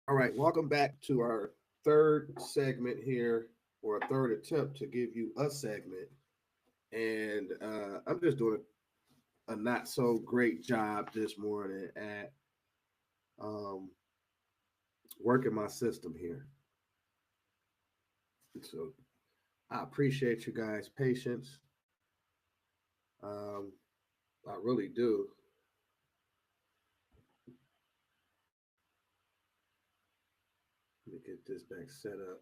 All right, welcome back to our third segment here, or a third attempt to give you a segment. And I'm just doing a not so great job this morning at um, working my system here. So I appreciate you guys' patience. Um, I really do. Let me get this back set up.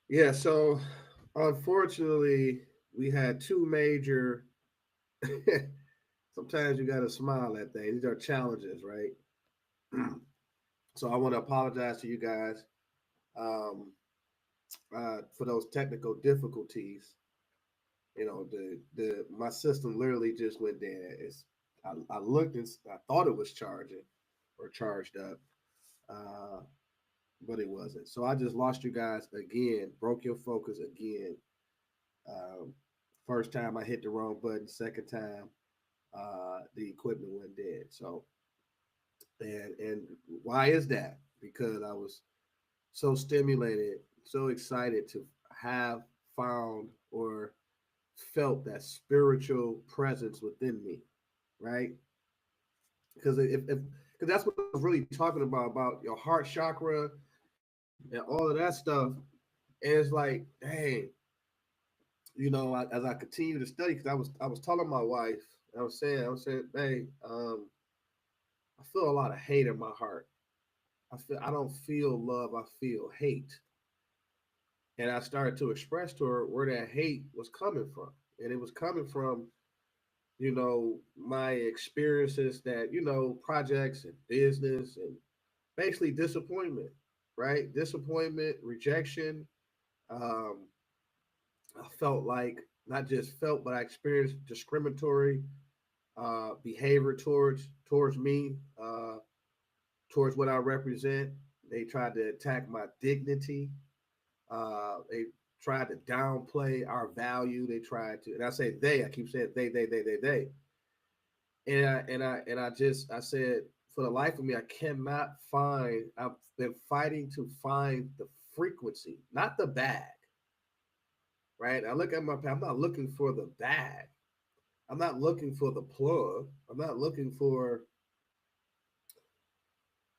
Yeah, so unfortunately, we had two major. Sometimes you got to smile at things. These are challenges, right? So I want to apologize to you guys um, for those technical difficulties. You know, the my system literally just went dead. I looked and I thought it was charging or charged up, uh, but it wasn't. So I just lost you guys again. Broke your focus again. Um, First time I hit the wrong button. Second time, the equipment went dead. So and why is that? Because I was so stimulated, so excited to have found or felt that spiritual presence within me, right? Because if because that's what I was really talking about your heart chakra and all of that stuff. And it's like, dang, as I continue to study, because I was telling my wife, I was saying, hey, I feel a lot of hate in my heart. I don't feel love. I feel hate. And I started to express to her where that hate was coming from. And it was coming from, my experiences that, projects and business and basically disappointment, right? Disappointment, rejection. Um, I felt like, not just felt, but I experienced discriminatory behavior towards me, towards what I represent. They tried to attack my dignity. They tried to downplay our value. They tried to, and I say they. I keep saying they. And I said, for the life of me, I cannot find. I've been fighting to find the frequency, not the bag. Right? I look at my. I'm not looking for the bag. I'm not looking for the plug. I'm not looking for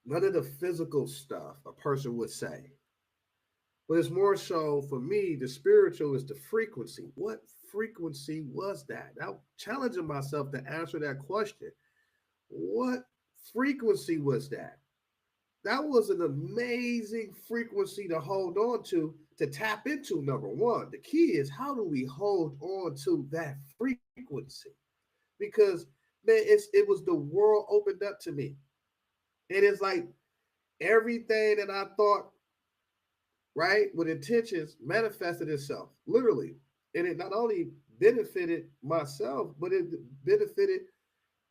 none of the physical stuff a person would say. But it's more so for me, the spiritual is the frequency. What frequency was that? Now, challenging myself to answer that question. What frequency was that? That was an amazing frequency to hold on to tap into. Number one, the key is how do we hold on to that frequency? Because man, it was the world opened up to me. It is like everything that I thought right, with intentions manifested itself, literally. And it not only benefited myself, but it benefited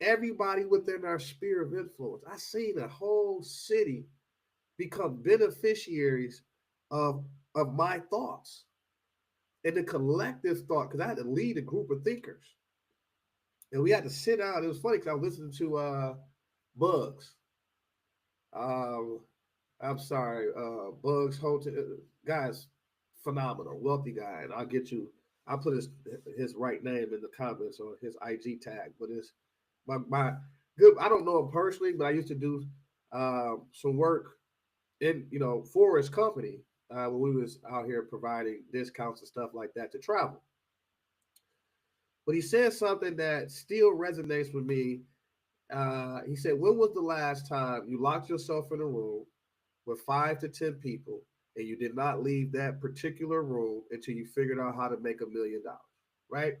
everybody within our sphere of influence. I seen a whole city become beneficiaries of of my thoughts and the collective thought, because I had to lead a group of thinkers. And we had to sit down. It was funny because I was listening to Bugs. Um, I'm sorry, Bugs Hotel guys, phenomenal, wealthy guy, and I'll get you. I'll put his right name in the comments or his IG tag. But it's my good. I don't know him personally, but I used to do some work in for his company when we was out here providing discounts and stuff like that to travel. But he said something that still resonates with me. He said, "When was the last time you locked yourself in a room with 5 to 10 people, and you did not leave that particular room until you figured out how to make $1 million?" Right?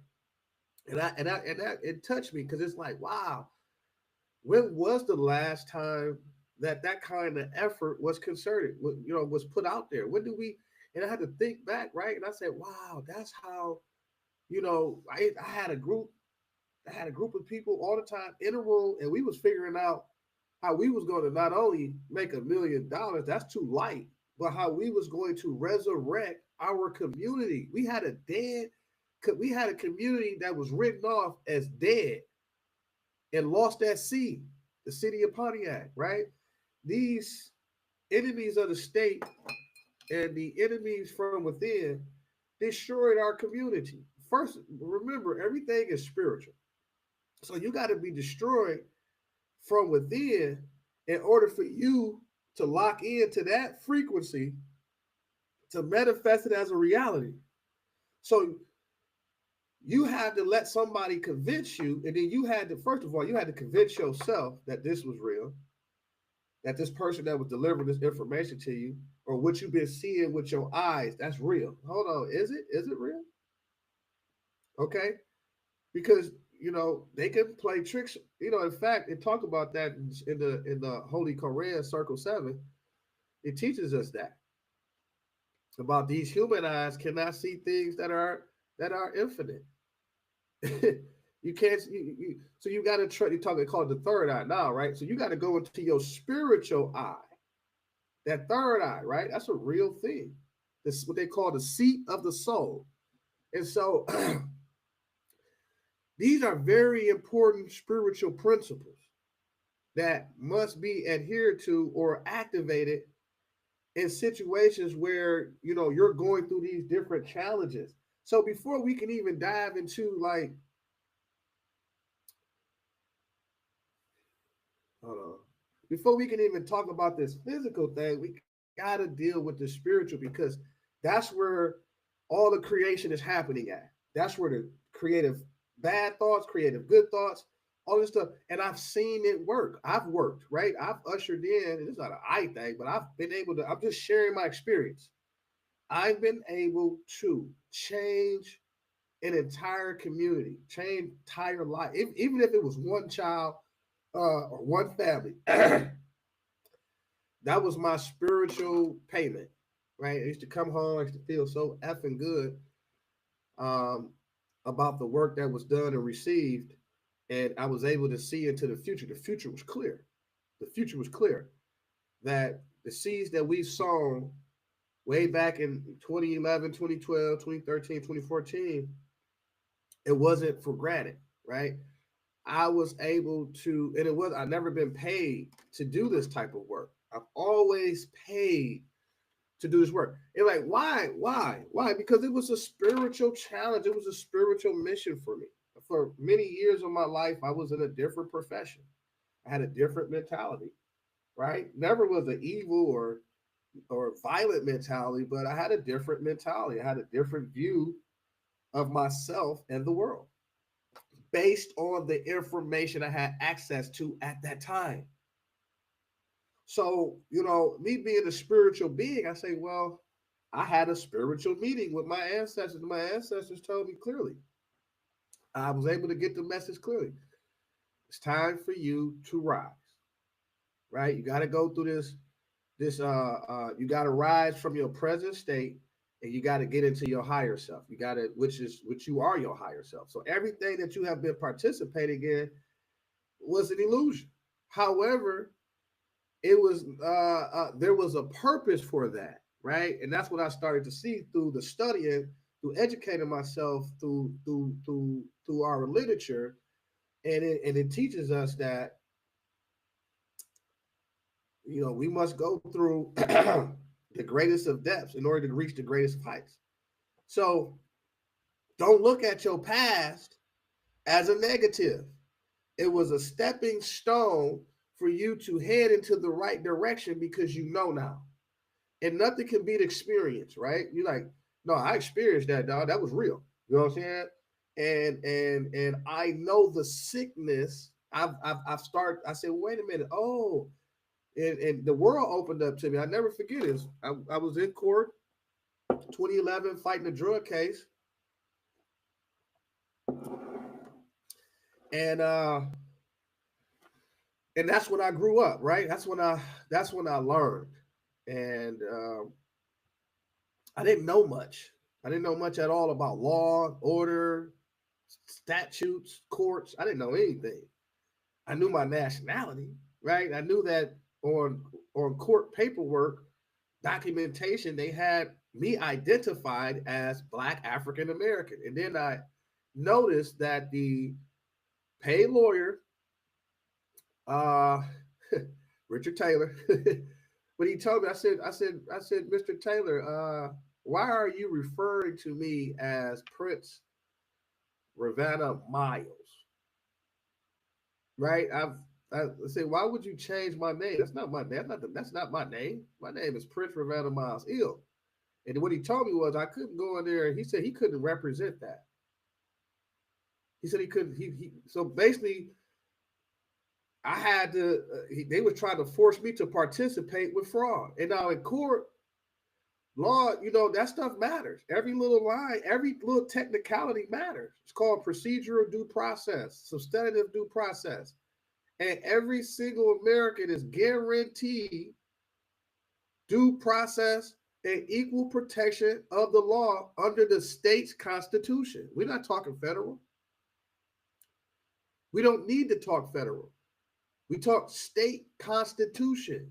And that it touched me because it's like, wow, when was the last time that kind of effort was concerted? Was put out there? When do we? And I had to think back, right? And I said, wow, that's how. I had a group. I had a group of people all the time in a room, and we was figuring out how we was going to not only make $1 million, that's too light, but how we was going to resurrect our community. We had a community that was written off as dead and lost that seed. the city of Pontiac, right? These enemies of the state and the enemies from within destroyed our community. First, remember, everything is spiritual. So you got to be destroyed from within in order for you to lock into that frequency to manifest it as a reality. So you had to let somebody convince you, and then you had to, first of all, you had to convince yourself that this was real, that this person that was delivering this information to you, or what you've been seeing with your eyes, that's real. Hold on, is it? Is it real? Okay, because they can play tricks. In fact, it talked about that in the Holy Quran, Circle 7. It teaches us that about these human eyes cannot see things that are infinite. You can't. So you got to try. You're talking called the third eye now, right? So you got to go into your spiritual eye, that third eye, right? That's a real thing. This is what they call the seat of the soul. And so these are very important spiritual principles that must be adhered to or activated in situations where you're going through these different challenges. So before we can even dive into like, hold on, before we can even talk about this physical thing, we got to deal with the spiritual, because that's where all the creation is happening at. That's where the creative bad thoughts, creative good thoughts, all this stuff. And I've seen it work. I've worked, right? I've ushered in, and it's not an I thing, but I've been able to, I'm just sharing my experience. I've been able to change an entire community, change entire life, even if it was one child or one family. That was my spiritual payment, right? I used to come home, I used to feel so effing good um, about the work that was done and received, and I was able to see into the future. The future was clear. The future was clear that the seeds that we've sown way back in 2011, 2012, 2013, 2014, it wasn't for granted, right? I was able to, and I never been paid to do this type of work. I've always paid to do this work. And like, why? Because it was a spiritual challenge. It was a spiritual mission for me. For many years of my life, I was in a different profession. I had a different mentality, right? Never was an evil or violent mentality, but I had a different mentality. I had a different view of myself and the world based on the information I had access to at that time. So, me being a spiritual being, I say, well, I had a spiritual meeting with my ancestors. My ancestors told me clearly. I was able to get the message clearly. It's time for you to rise, right? You got to go through you got to rise from your present state, and you got to get into your higher self. You got to, which you are your higher self. So everything that you have been participating in was an illusion. However, it was there was a purpose for that, right? And that's what I started to see through the studying, through educating myself, through our literature, and it teaches us that we must go through the greatest of depths in order to reach the greatest of heights. So don't look at your past as a negative. It was a stepping stone for you to head into the right direction, because you know now. And nothing can beat experience, right? You're like, no, I experienced that, dog. That was real. You know what I'm saying? And I know the sickness. I've started. I said, wait a minute. Oh, and the world opened up to me. I never forget this. I was in court, 2011, fighting a drug case, and and that's when I grew up, right? That's when I learned, and I didn't know much. I didn't know much at all about law, order, statutes, courts. I didn't know anything. I knew my nationality, right? I knew that on court paperwork documentation they had me identified as Black African American, and then I noticed that the paid lawyer Uh, Richard Taylor. But he told me, I said, Mr. Taylor, why are you referring to me as Prince Ravanna Miles? Right? I said, why would you change my name? That's not my name. That's not my name. My name is Prince Ravanna Miles Ill. And what he told me was I couldn't go in there. He said he couldn't represent that. He said he couldn't. He so basically, I had to. They were trying to force me to participate with fraud. And now in court law, that stuff matters. Every little line, every little technicality matters. It's called procedural due process, substantive due process, and every single American is guaranteed due process and equal protection of the law under the state's constitution. We're not talking federal. We don't need to talk federal. We talk state constitution.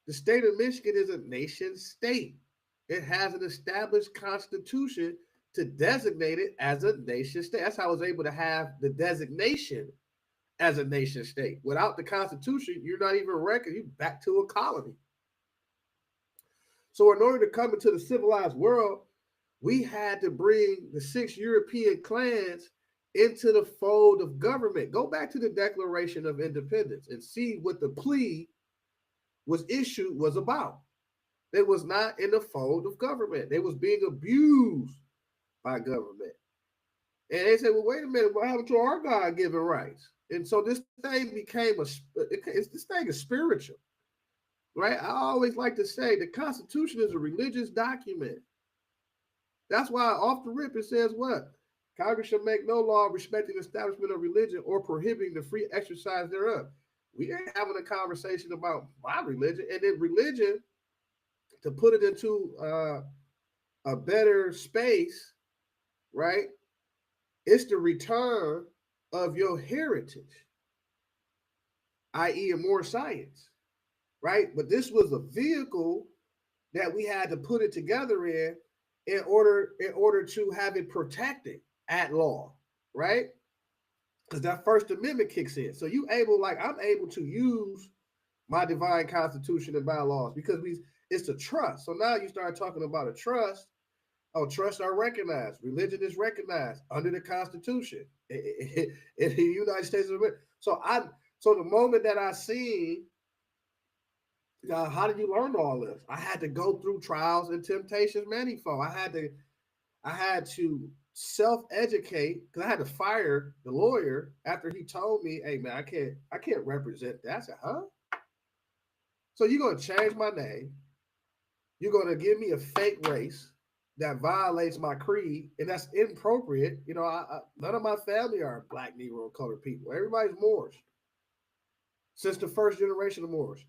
The state of Michigan is a nation state. It has an established constitution to designate it as a nation state. That's how I was able to have the designation as a nation state. Without the constitution, you're not even reckoned. You're back to a colony. So in order to come into the civilized world, we had to bring the 6 European clans into the fold of government. Go back to the Declaration of Independence and see what the plea was issued was about. They was not in the fold of government. They was being abused by government. And they said, well, wait a minute, what happened to our God-given rights? And so this thing became this thing is spiritual, right? I always like to say the Constitution is a religious document. That's why off the rip it says what? Congress shall make no law respecting the establishment of religion or prohibiting the free exercise thereof. We ain't having a conversation about my religion. And then religion, to put it into a better space, right? It's the return of your heritage, i.e., more science, right? But this was a vehicle that we had to put it together in order to have it protected at law, right? Because that First Amendment kicks in. So I'm able to use my divine constitution and bylaws because it's a trust. So now you start talking about a trust. Oh, trusts are recognized. Religion is recognized under the Constitution in the United States of America. So the moment that I seen, how did you learn all this? I had to go through trials and temptations manifold. I had to self-educate because I had to fire the lawyer after he told me, "Hey man, I can't represent that." I said, "Huh? So you're gonna change my name? You're gonna give me a fake race that violates my creed, and that's inappropriate." None of my family are Black, Negro, colored people. Everybody's Moors since the first generation of Moors.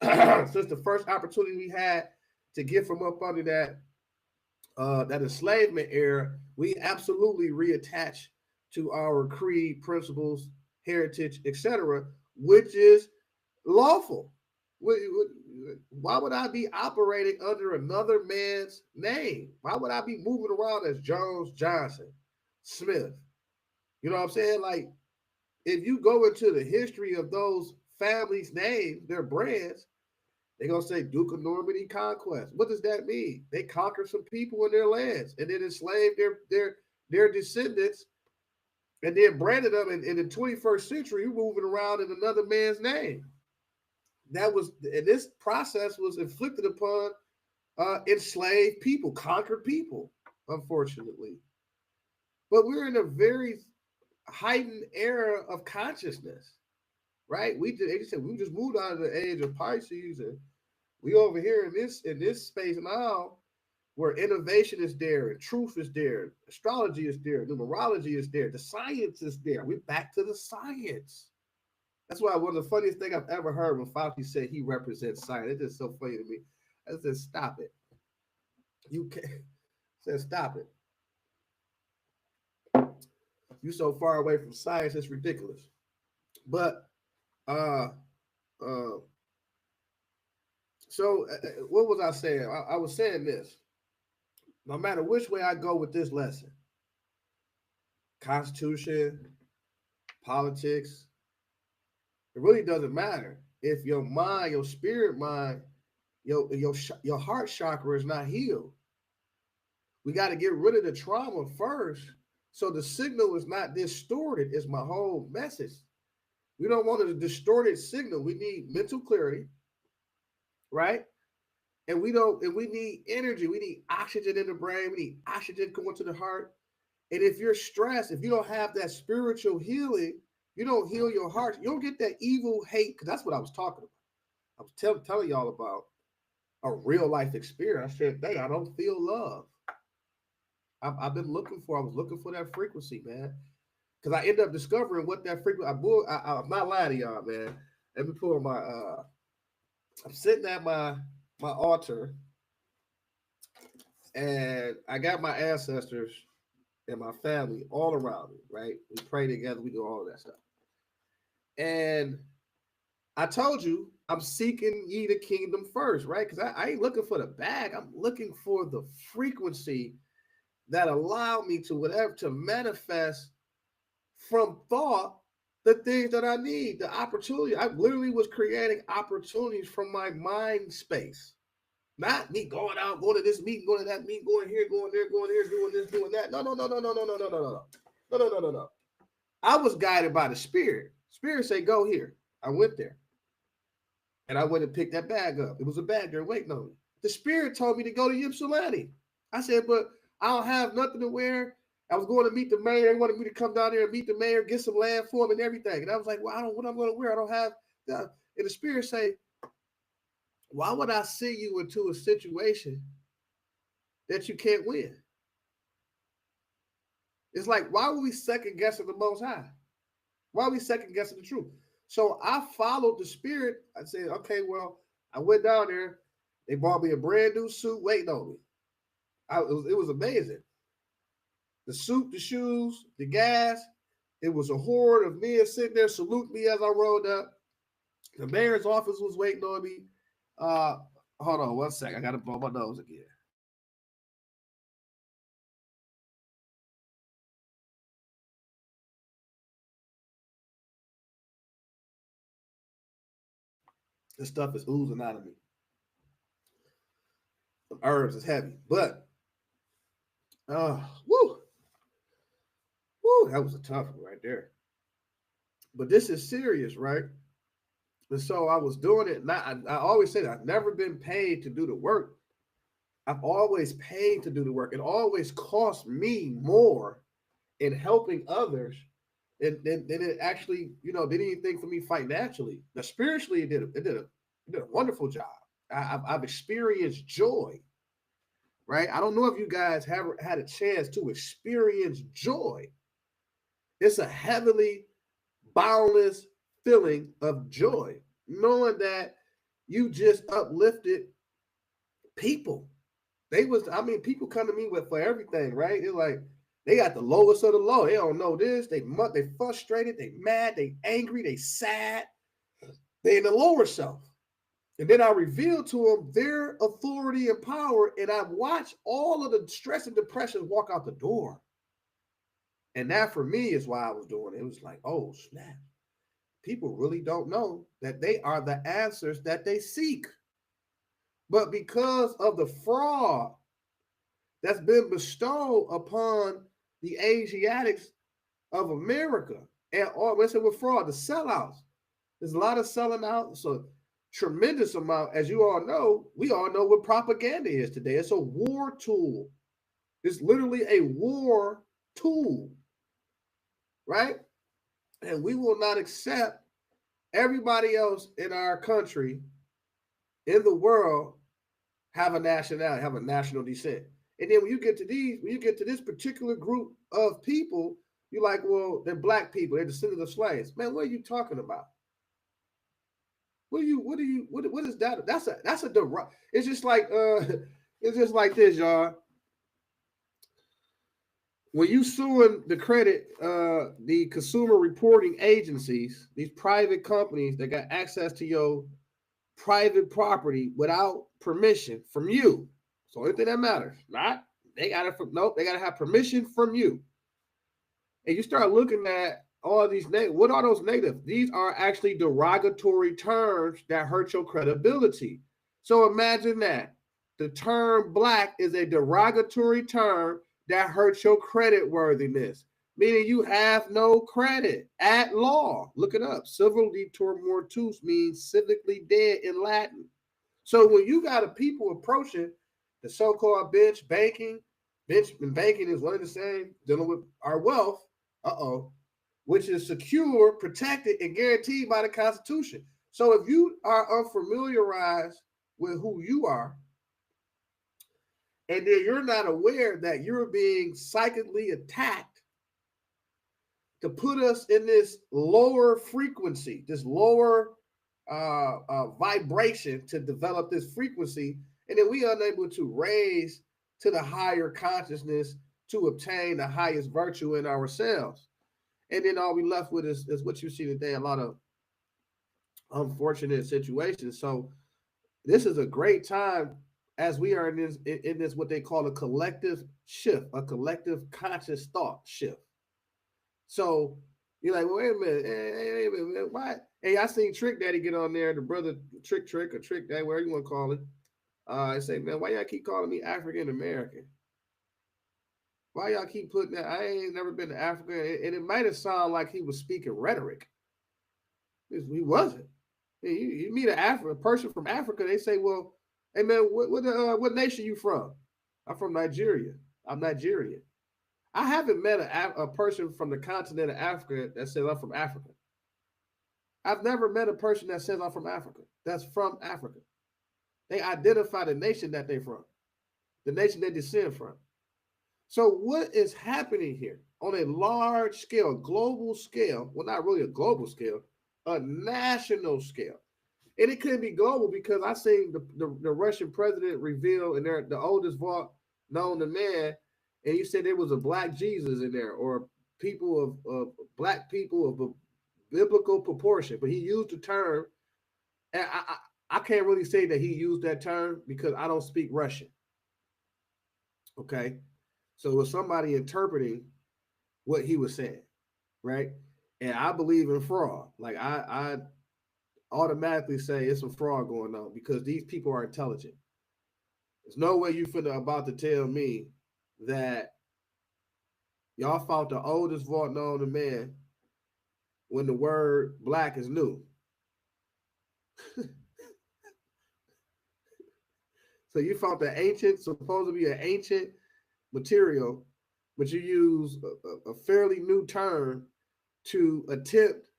Since the first opportunity we had to get from up under that enslavement era, we absolutely reattach to our creed, principles, heritage, etc., which is lawful. Why would I be operating under another man's name? Why would I be moving around as Jones, Johnson, Smith? You know what I'm saying? Like, if you go into the history of those families' names, their brands, they're going to say Duke of Normandy conquest. What does that mean? They conquered some people in their lands and then enslaved their descendants and then branded them in the 21st century. You're moving around in another man's name. And this process was inflicted upon enslaved people, conquered people, unfortunately. But we're in a very heightened era of consciousness, right? They just said we just moved out of the age of Pisces, and we over here in this space now where innovation is there and truth is there, astrology is there, numerology is there, the science is there. We're back to the science. That's why one of the funniest things I've ever heard when Fauci said he represents science. It's just so funny to me. I said, stop it. You can't. I said, stop it. You so far away from science, it's ridiculous. But uh uh what was I saying? I was saying this. No matter which way I go with this lesson, Constitution, politics, It really doesn't matter if your mind, your spirit mind, your heart chakra is not healed. We got to get rid of the trauma first, so the signal is not distorted. Is my whole message. We don't want a distorted signal. We need mental clarity, right? And we need energy. We need oxygen in the brain. We need oxygen going to the heart. And if you're stressed, if you don't have that spiritual healing, you don't heal your heart. You don't get that evil hate, because that's what I was talking about. I was telling y'all about a real life experience. I said, "Dang, I don't feel love." I was looking for that frequency, man. Because I end up discovering what that frequency. I'm not lying to y'all, man. Let me pull my. I'm sitting at my altar, and I got my ancestors and my family all around me. Right, we pray together. We do all of that stuff. And I told you I'm seeking ye the kingdom first, right? Because I ain't looking for the bag. I'm looking for the frequency that allow me to manifest from thought the things that I need, the opportunity. I literally was creating opportunities from my mind space, not me going out, going to this meeting, going to that meeting, going here, going there, going here, doing this, doing that. No. I was guided by the spirit. Spirit say, "Go here." I went there, and I went and picked that bag up. It was a bag there waiting on me. The spirit told me to go to Ypsilanti. I said, "But I don't have nothing to wear." I was going to meet the mayor. They wanted me to come down there and meet the mayor, get some land for him and everything. And I was like, "Well, what I'm going to wear? I don't have that." And the spirit say, "Why would I send you into a situation that you can't win?" It's like, why would we second guessing the Most High? Why are we second guessing the truth? So I followed the spirit. I said, "Okay, well," I went down there. They bought me a brand new suit waiting on me. It was amazing. The suit, the shoes, the gas. It was a horde of men sitting there saluting me as I rolled up. The mayor's office was waiting on me. Hold on one second. I got to blow my nose again. This stuff is oozing out of me. Some herbs is heavy, but woo, that was a tough one right there. But this is serious, right? And so I was doing it. I always say that I've never been paid to do the work. I've always paid to do the work. It always cost me more in helping others than it actually, did anything for me financially. Now, spiritually, it did a wonderful job. I've experienced joy, right? I don't know if you guys have had a chance to experience joy. It's a heavenly, boundless feeling of joy, knowing that you just uplifted people. People come to me for everything, right? They're like, they got the lowest of the low. They don't know this. They frustrated. They mad. They angry. They sad. They in the lower self. And then I reveal to them their authority and power, and I watch all of the stress and depression walk out the door. And that for me is why I was doing it. It was like, oh, snap. People really don't know that they are the answers that they seek. But because of the fraud that's been bestowed upon the Asiatics of America, and let's say with fraud, the sellouts, there's a lot of selling out. So tremendous amount, as you all know, we all know what propaganda is today. It's a war tool. It's literally a war tool, right? And we will not accept everybody else in our country, in the world, have a nationality, have a national descent. And then when you get to this particular group of people, you're like, well, they're black people, they're descendants of slaves. Man, what are you talking about? What is that? That's a it's just like it's just like this, y'all. When you suing the the consumer reporting agencies, these private companies that got access to your private property without permission from you. So only thing that matters. They gotta have permission from you. And you start looking at all these what are those natives? These are actually derogatory terms that hurt your credibility. So imagine that the term black is a derogatory term that hurts your credit worthiness, meaning you have no credit at law. Look it up. Civil detour mortuus means civically dead in Latin. So when you got a people approaching the so-called bench banking is one of the same dealing with our wealth, which is secure, protected, and guaranteed by the Constitution. So if you are unfamiliarized with who you are, and then you're not aware that you're being psychically attacked to put us in this lower frequency, this lower vibration to develop this frequency, and then we are unable to raise to the higher consciousness to obtain the highest virtue in ourselves. And then all we left with is what you see today, a lot of unfortunate situations. So this is a great time as we are in this what they call a collective shift, a collective conscious thought shift. So you're like, well, wait a minute, why? Hey, I seen Trick Daddy get on there, the brother Trick or Trick Daddy, whatever you want to call it. I say, man, why y'all keep calling me African American? Why y'all keep putting that? I ain't never been to Africa, and it might have sounded like he was speaking rhetoric. He wasn't. You meet a person from Africa, they say, well, hey man, what nation you from? I'm from Nigeria. I'm Nigerian. I haven't met a person from the continent of Africa that says I'm from Africa. I've never met a person that says I'm from Africa. That's from Africa. They identify the nation that they're from, the nation they descend from. So what is happening here on a large scale, global scale? Well, not really a global scale, a national scale. And it couldn't be global because I seen the Russian president reveal in there the oldest vault known to man, and you said there was a black Jesus in there, or people of black people of a biblical proportion. But he used the term, and I can't really say that he used that term because I don't speak Russian. Okay, so it was somebody interpreting what he was saying, right? And I believe in fraud. Like I automatically say it's some fraud going on because these people are intelligent. There's no way you about to tell me that y'all found the oldest vault known to man when the word black is new. So you found the ancient, supposed to be an ancient material, but you use a fairly new term to attempt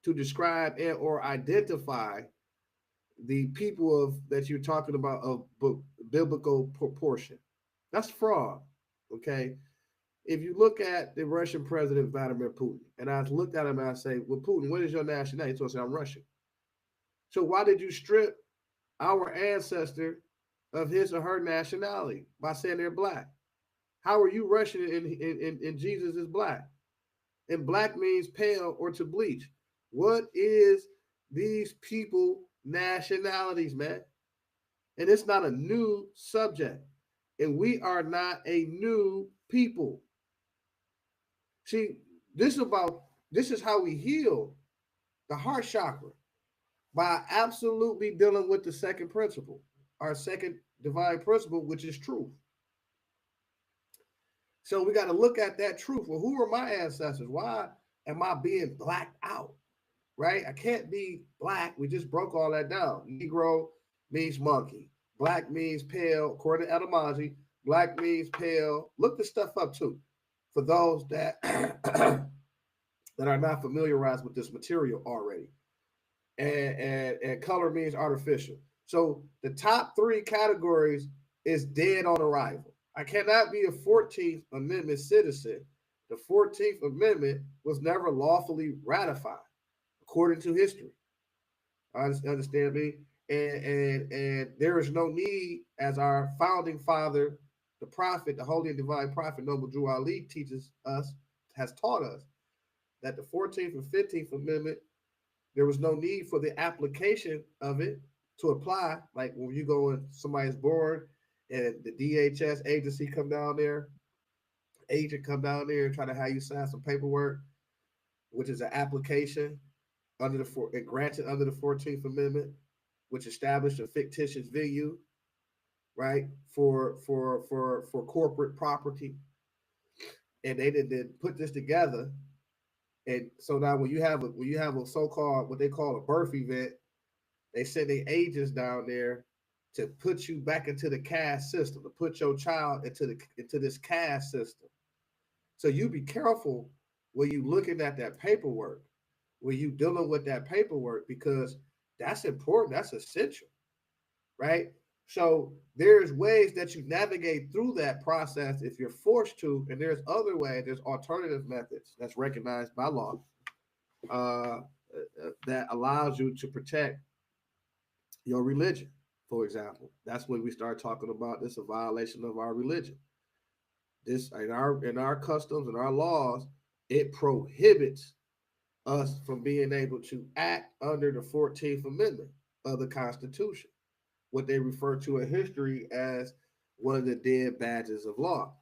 to describe and or identify the people of that you're talking about of biblical proportion. That's fraud. Okay. If you look at the Russian president Vladimir Putin, and I looked at him and I say, well, Putin, what is your nationality? So I say, I'm Russian. So why did you strip our ancestor of his or her nationality by saying they're black? How are you Russian and Jesus is black? And black means pale or to bleach. What is these people nationalities, man? And it's not a new subject. And we are not a new people. See, this is how we heal the heart chakra by absolutely dealing with the second principle, our second divine principle, which is truth. So we got to look at that truth. Well, who are my ancestors? Why am I being blacked out? Right? I can't be black. We just broke all that down. Negro means monkey. Black means pale. According to etymology, black means pale. Look this stuff up too. For those that that are not familiarized with this material already. And color means artificial. So the top three categories is dead on arrival. I cannot be a 14th Amendment citizen. The 14th Amendment was never lawfully ratified, according to history. Understand me? And there is no need, as our founding father, the prophet, the holy and divine prophet, Noble Drew Ali teaches us, has taught us, that the 14th and 15th Amendment, there was no need for the application of it to apply. Like when you go and somebody's born and the DHS agency come down there, agent come down there and try to have you sign some paperwork. which is an application under granted under the 14th Amendment, which established a fictitious venue, right, for corporate property, and they didn't put this together. And so now when you have a so-called what they call a birth event, they send their agents down there to put you back into the caste system, to put your child into this caste system. So you be careful when you looking at that paperwork, when you dealing with that paperwork, because that's important, that's essential, right? So there's ways that you navigate through that process if you're forced to, and there's other ways, there's alternative methods that's recognized by law that allows you to protect your religion. For example, that's when we start talking about this a violation of our religion. This in our customs and our laws, it prohibits us from being able to act under the 14th Amendment of the Constitution, what they refer to in history as one of the dead badges of law.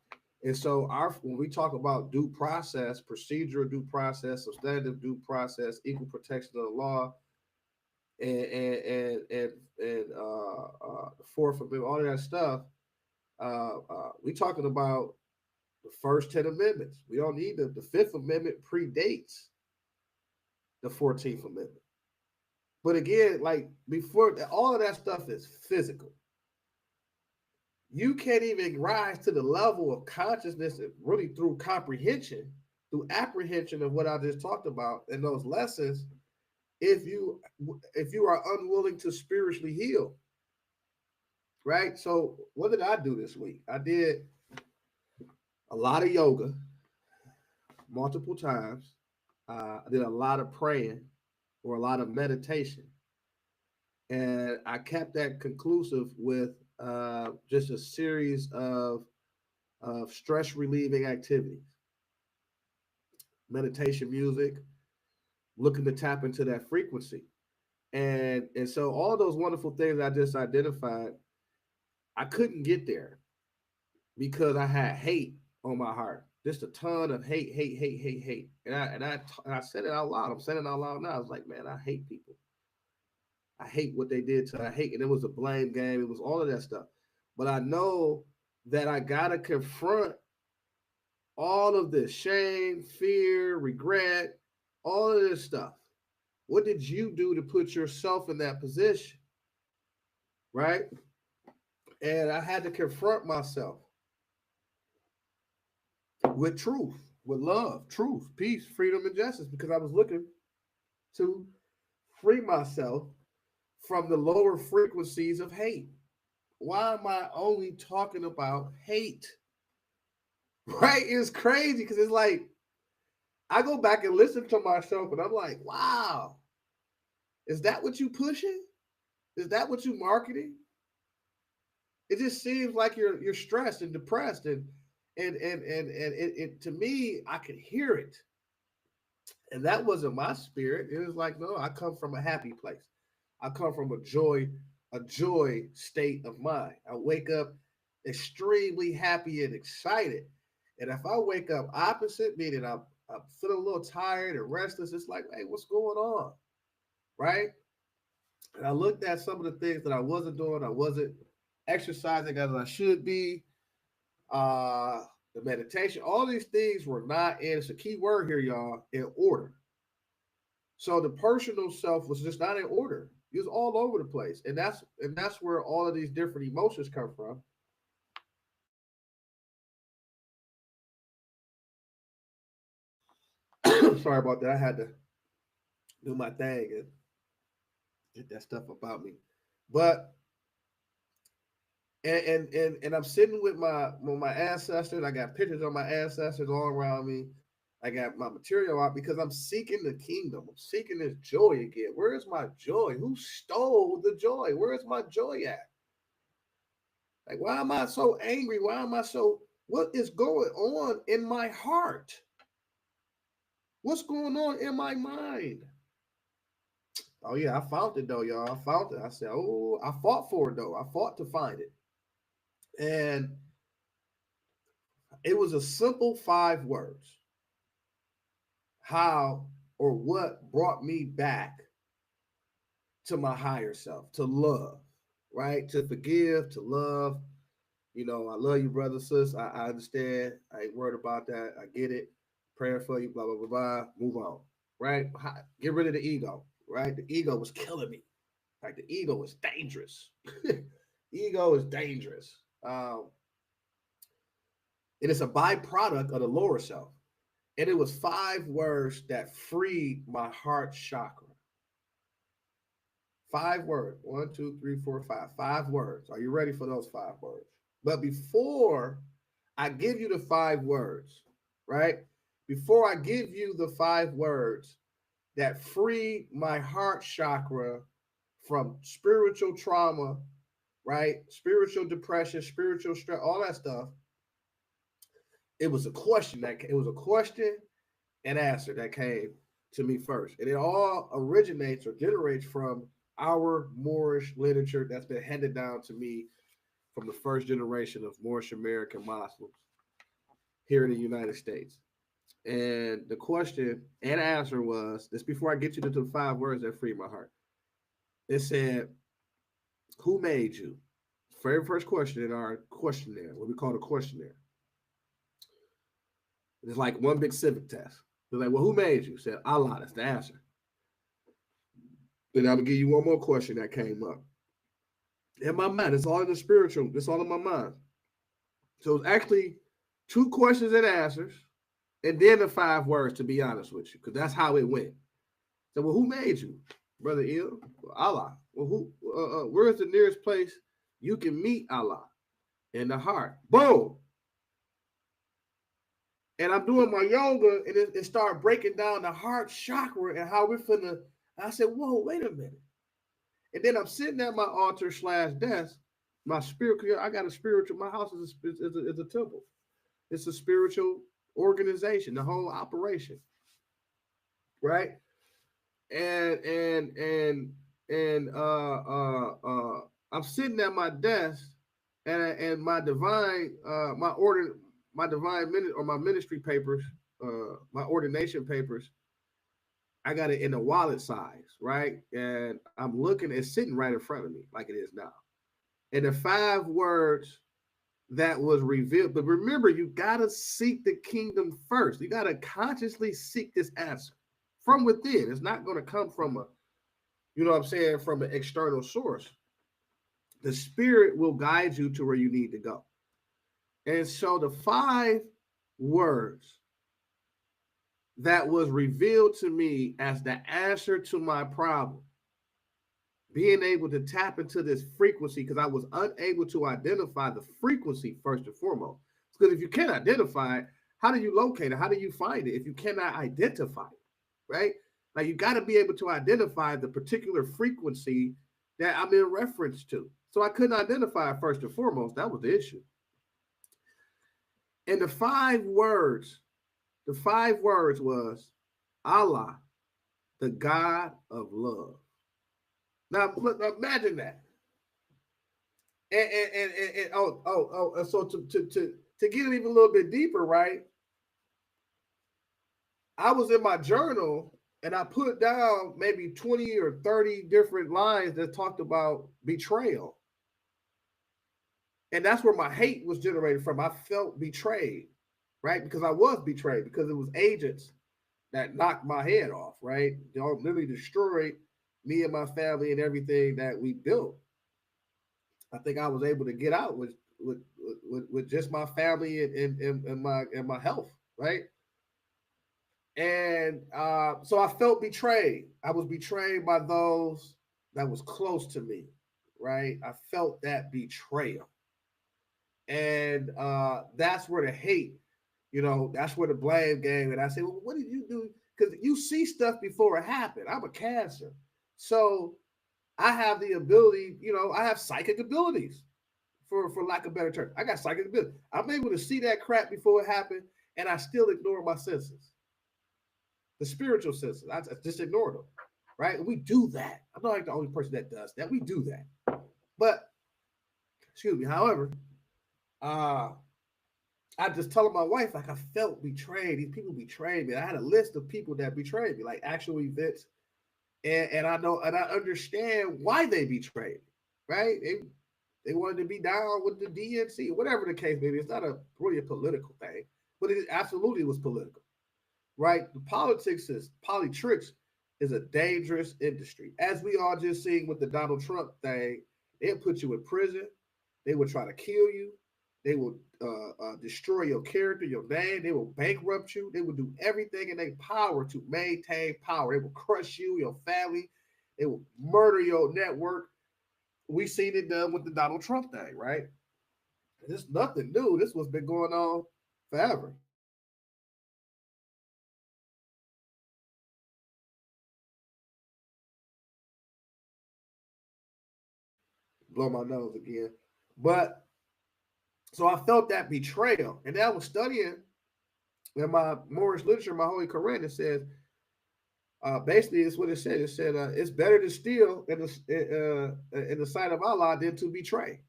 And so when we talk about due process, procedural due process, substantive due process, equal protection of the law, and the Fourth Amendment, all of that stuff, we talking about the first 10 amendments. We don't need the Fifth Amendment predates the 14th Amendment. But again, like before, all of that stuff is physical. You can't even rise to the level of consciousness really through comprehension, through apprehension of what I just talked about in those lessons, if you are unwilling to spiritually heal. Right? So what did I do this week? I did a lot of yoga multiple times. I did a lot of praying or a lot of meditation. And I kept that conclusive with just a series of stress relieving activities, meditation music, looking to tap into that frequency. And so all those wonderful things I just identified, I couldn't get there because I had hate on my heart. Just a ton of hate, hate, hate, hate, hate. And I said it out loud. I'm saying it out loud now. I was like, man, I hate people. I hate what they did to. I hate, and it was a blame game. It was all of that stuff. But I know that I gotta confront all of this shame, fear, regret, all of this stuff. What did you do to put yourself in that position? Right? And I had to confront myself with truth, with love, truth, peace, freedom, and justice, because I was looking to free myself from the lower frequencies of hate. Why am I only talking about hate? Right? It's crazy because it's like I go back and listen to myself and I'm like, wow, is that what you pushing? Is that what you marketing? It just seems like you're stressed and depressed and it to me, I could hear it. And that wasn't my spirit. It was like, no, I come from a happy place. I come from a joy state of mind. I wake up extremely happy and excited. And if I wake up opposite, meaning I'm feeling a little tired and restless, it's like, hey, what's going on? Right? And I looked at some of the things that I wasn't doing. I wasn't exercising as I should be. Uh, the meditation, all these things were not in, it's a key word here, y'all, in order. So the personal self was just not in order. It was all over the place. And that's where all of these different emotions come from. Sorry about that. I had to do my thing and get that stuff about me. But and I'm sitting with my ancestors. I got pictures of my ancestors all around me. I got my material out because I'm seeking the kingdom. I'm seeking this joy again. Where is my joy? Who stole the joy? Where is my joy at? Like, why am I so angry? Why am I so? What is going on in my heart? What's going on in my mind? Oh yeah, I found it though, y'all. I found it. I said, oh, I fought for it though. I fought to find it, and it was a simple 5 words. How or what brought me back to my higher self, to love, right? To forgive, to love. You know, I love you, brother, sis. I understand. I ain't worried about that. I get it. Praying for you, blah, blah, blah, blah. Move on, right? Get rid of the ego, right? The ego was killing me. Like, the ego is dangerous. Ego is dangerous. It is a byproduct of the lower self. And it was 5 words that freed my heart chakra. 5 words. 1, 2, 3, 4, 5. 5 words. Are you ready for those 5 words? But before I give you the 5 words, right? Before I give you the 5 words that free my heart chakra from spiritual trauma, right? Spiritual depression, spiritual stress, all that stuff. It was a question and answer that came to me first. And it all originates or generates from our Moorish literature that's been handed down to me from the first generation of Moorish American Muslims here in the United States. And the question and answer was this: before I get you to the 5 words that free my heart. It said, who made you? Very first question in our questionnaire, what we call the questionnaire. It's like one big civic test. They're like, well, who made you? Said, Allah. That's the answer. Then I'm gonna give you one more question that came up. In my mind, it's all in the spiritual, it's all in my mind. So it's actually 2 questions and answers, and then the 5 words, to be honest with you, because that's how it went. So, well, who made you? Brother Il? Allah. Well, where's the nearest place you can meet Allah? In the heart. Boom. And I'm doing my yoga, and it started breaking down the heart chakra and how we're finna. I said, whoa, wait a minute. And then I'm sitting at my altar / desk. My spirit, I got a spiritual, my house is a temple. It's a spiritual organization, the whole operation. Right? And I'm sitting at my desk, and my divine my divine minute or my ministry papers, my ordination papers, I got it in a wallet size, right? And I'm looking, it's sitting right in front of me like it is now. And the 5 words that was revealed, but remember, you gotta seek the kingdom first. You gotta consciously seek this answer from within. It's not gonna come from you know what I'm saying, from an external source. The spirit will guide you to where you need to go. And so the 5 words that was revealed to me as the answer to my problem, being able to tap into this frequency, because I was unable to identify the frequency first and foremost. Because if you can't identify it, how do you locate it? How do you find it if you cannot identify it, right? Now, you got to be able to identify the particular frequency that I'm in reference to. So I couldn't identify it first and foremost. That was the issue. And the 5 words was Allah, the God of love. Now, look, imagine that. And so to get it even a little bit deeper, right? I was in my journal and I put down maybe 20 or 30 different lines that talked about betrayal. And that's where my hate was generated from. I felt betrayed, right? Because I was betrayed, because it was agents that knocked my head off, right? They literally destroyed me and my family and everything that we built. I think I was able to get out with just my family and my health, right? And so I felt betrayed. I was betrayed by those that was close to me, right? I felt that betrayal. And that's where the hate, that's where the blame game. And I say, well, what did you do? Because you see stuff before it happened. I'm a Cancer. So I have the ability, I have psychic abilities, for lack of better term. I got psychic ability. I'm able to see that crap before it happened, and I still ignore my senses. The spiritual senses. I just ignore them, right? We do that. I'm not like the only person that does that. We do that. But, excuse me, however, I just telling my wife, like, I felt betrayed. These people betrayed me. I had a list of people that betrayed me, like actual events. And I know and I understand why they betrayed me, right? They wanted to be down with the DNC, whatever the case may be. It's not a really a political thing, but it absolutely was political, right? The politics is politics is a dangerous industry. As we all just seen with the Donald Trump thing, they'll put you in prison. They will try to kill you. They will destroy your character, your name. They will bankrupt you. They will do everything in their power to maintain power. They will crush you, your family. They will murder your network. We seen it done with the Donald Trump thing, right? This is nothing new. This was been going on forever. Blow my nose again. But so I felt that betrayal. And then I was studying in my Moorish literature, my Holy Quran, it says, basically, it's what it said. It said, it's better to steal in the sight of Allah than to betray.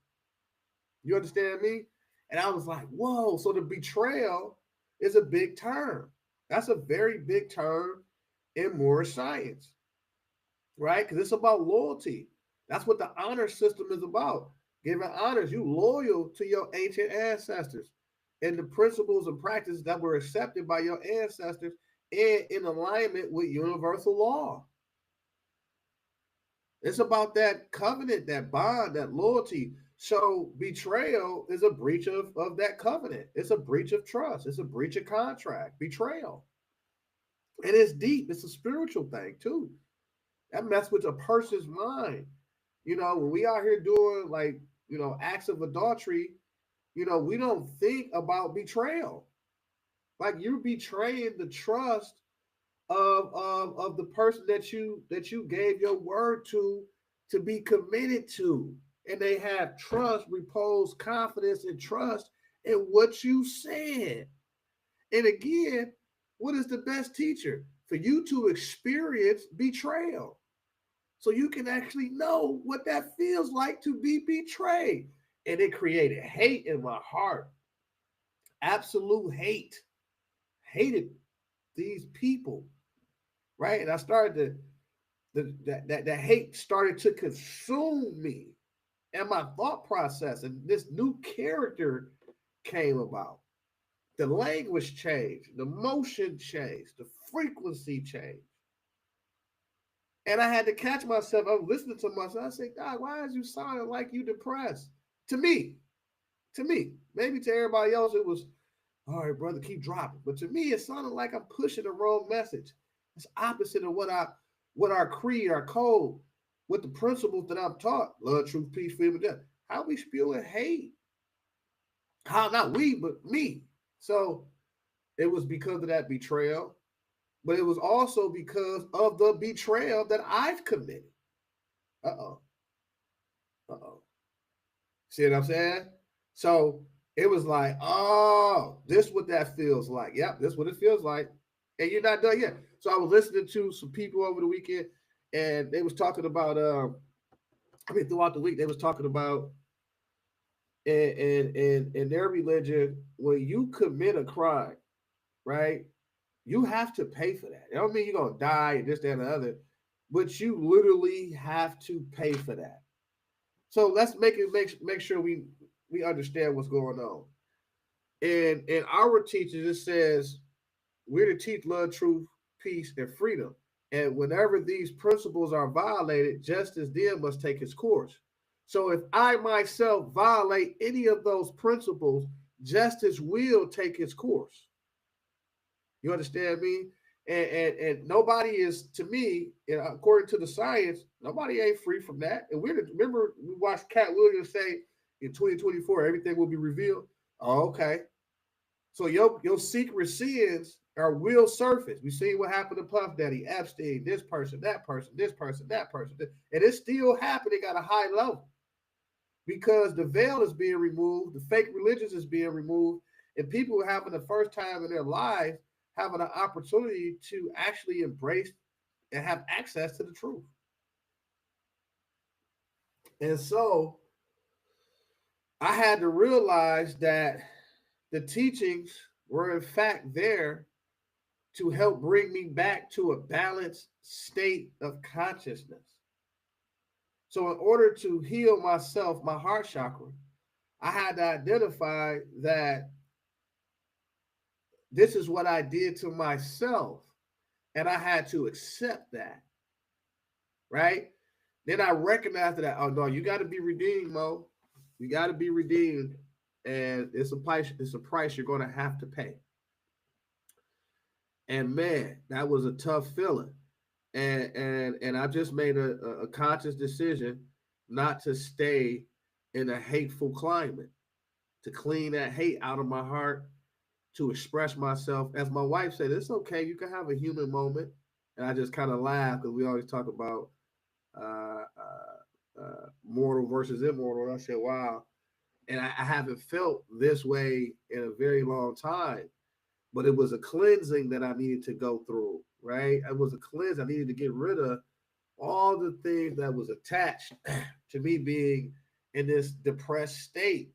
You understand me? And I was like, whoa. So the betrayal is a big term. That's a very big term in Moorish science, right? Because it's about loyalty. That's what the honor system is about. Giving honors, you loyal to your ancient ancestors and the principles and practices that were accepted by your ancestors and in alignment with universal law. It's about that covenant, that bond, that loyalty. So betrayal is a breach of that covenant. It's a breach of trust. It's a breach of contract, betrayal. And it's deep. It's a spiritual thing too. That mess with a person's mind. When we out here doing like, acts of adultery, we don't think about betrayal. Like you're betraying the trust of the person that you gave your word to be committed to. And they have trust, repose, confidence, and trust in what you said. And again, what is the best teacher? For you to experience betrayal. So you can actually know what that feels like to be betrayed. And it created hate in my heart. Absolute hate. Hated these people. Right. And I started that hate started to consume me and my thought process. And this new character came about. The language changed, the motion changed, the frequency changed. And I had to catch myself. I was listening to myself. I said, God, why is you sounding like you depressed? To me, maybe to everybody else, it was, all right, brother, keep dropping. But to me, it sounded like I'm pushing the wrong message. It's opposite of what our creed, our code, what the principles that I'm taught, love, truth, peace, freedom, death. How we spewing hate? How not we, but me. So it was because of that betrayal, but it was also because of the betrayal that I've committed. Uh-oh. Uh-oh. See what I'm saying? So it was like, oh, this what that feels like. Yep, this what it feels like. And you're not done yet. So I was listening to some people over the weekend, and they was talking about throughout the week they was talking about in their religion, when you commit a crime, right? You have to pay for that. It don't mean you're gonna die and this, that, and the other, but you literally have to pay for that. So let's make sure we understand what's going on. And in our teachings, it says we're to teach love, truth, peace, and freedom. And whenever these principles are violated, justice then must take its course. So if I myself violate any of those principles, justice will take its course. You understand me? And nobody is, to me, according to the science, nobody ain't free from that. And remember we watched Cat Williams say in 2024 everything will be revealed. Oh, okay. So your secret sins will surface. We see what happened to Puff Daddy, Epstein, this person, that person, this person, that person, and it's still happening at a high level because the veil is being removed, the fake religions is being removed, and people are having the first time in their lives having an opportunity to actually embrace and have access to the truth. And so I had to realize that the teachings were in fact there to help bring me back to a balanced state of consciousness. So, in order to heal myself, my heart chakra, I had to identify that this is what I did to myself, and I had to accept that, right? Then I recognized that, oh no, you got to be redeemed, Mo. You got to be redeemed, and it's a price. It's a price you're going to have to pay. And man, that was a tough feeling. And I just made a conscious decision not to stay in a hateful climate, to clean that hate out of my heart, to express myself. As my wife said, it's okay. You can have a human moment. And I just kind of laugh because we always talk about mortal versus immortal. And I said, wow. And I haven't felt this way in a very long time. But it was a cleansing that I needed to go through, right? It was a cleanse. I needed to get rid of all the things that was attached to me being in this depressed state,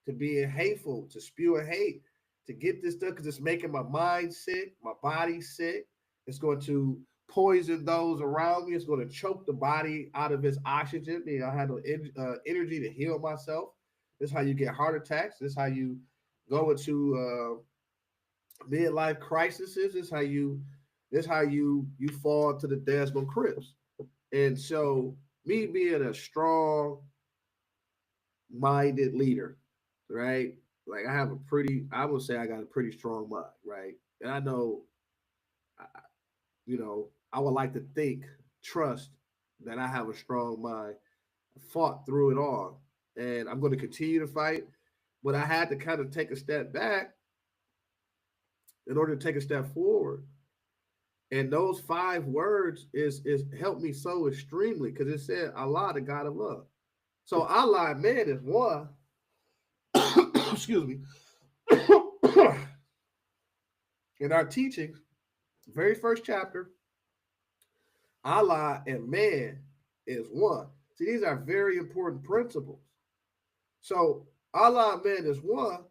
to being hateful, to spewing hate, to get this stuff because it's making my mind sick, my body sick. It's going to poison those around me. It's going to choke the body out of its oxygen. You know, I had no energy to heal myself. This is how you get heart attacks. This is how you go into midlife crises. This is how you fall to the Desmond Crips. And so me being a strong minded leader, right? Like I would say I got a pretty strong mind, right? And I know, I would like to think, trust that I have a strong mind. I fought through it all, and I'm going to continue to fight. But I had to kind of take a step back in order to take a step forward. And those 5 words is helped me so extremely because it said Allah, the God of love. So Allah, man, is one. Excuse me. In our teachings, very first chapter, Allah and man is one. See, these are very important principles. So Allah and man is one.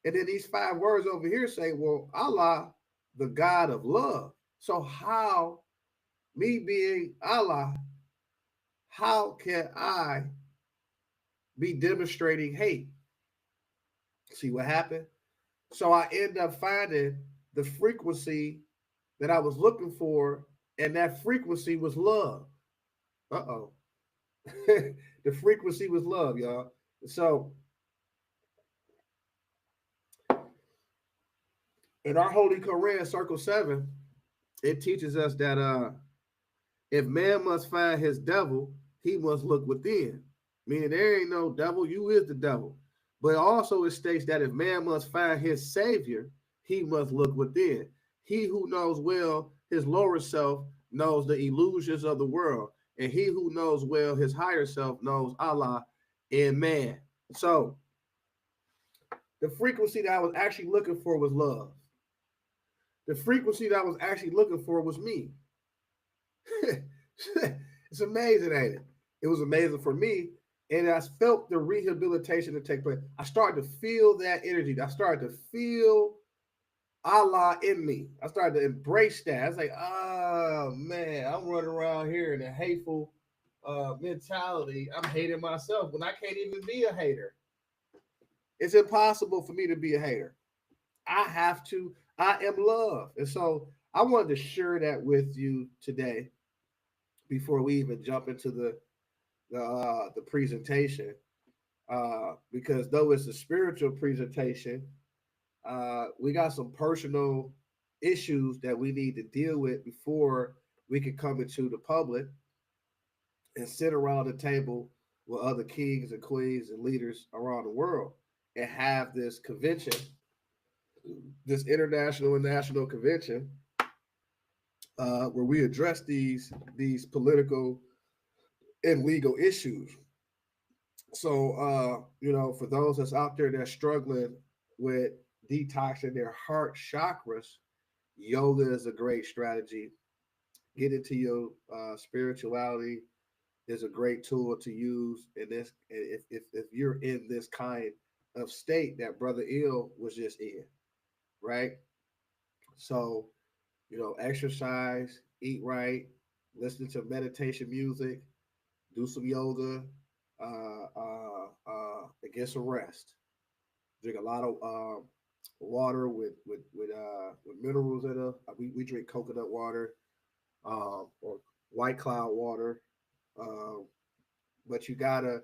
And then these 5 words over here say, well, Allah, the God of love. So how, me being Allah, how can I be demonstrating hate? See what happened? So I end up finding the frequency that I was looking for, and that frequency was love. Uh-oh. The frequency was love, y'all. So in our Holy Quran, Circle 7, it teaches us that if man must find his devil, he must look within. Meaning there ain't no devil, you is the devil. But also it states that if man must find his savior, he must look within. He who knows well his lower self knows the illusions of the world. And he who knows well his higher self knows Allah in man. So the frequency that I was actually looking for was love. The frequency that I was actually looking for was me. It's amazing, ain't it? It was amazing for me. And I felt the rehabilitation to take place. I started to feel that energy. I started to feel Allah in me. I started to embrace that. I was like, oh man, I'm running around here in a hateful mentality. I'm hating myself when I can't even be a hater. It's impossible for me to be a hater. I am love. And so I wanted to share that with you today before we even jump into the presentation. Because though it's a spiritual presentation, we got some personal issues that we need to deal with before we can come into the public and sit around the table with other kings and queens and leaders around the world and have this convention, this international and national convention, where we address these political and legal issues. So, for those that's out there that's struggling with detoxing their heart chakras, yoga is a great strategy. Get into your spirituality is a great tool to use in this. If you're in this kind of state that Brother Ill was just in, right? So, exercise, eat right, listen to meditation music, do some yoga, and get some rest. Drink a lot of water with minerals in it. We drink coconut water or White Cloud water. Um, but you gotta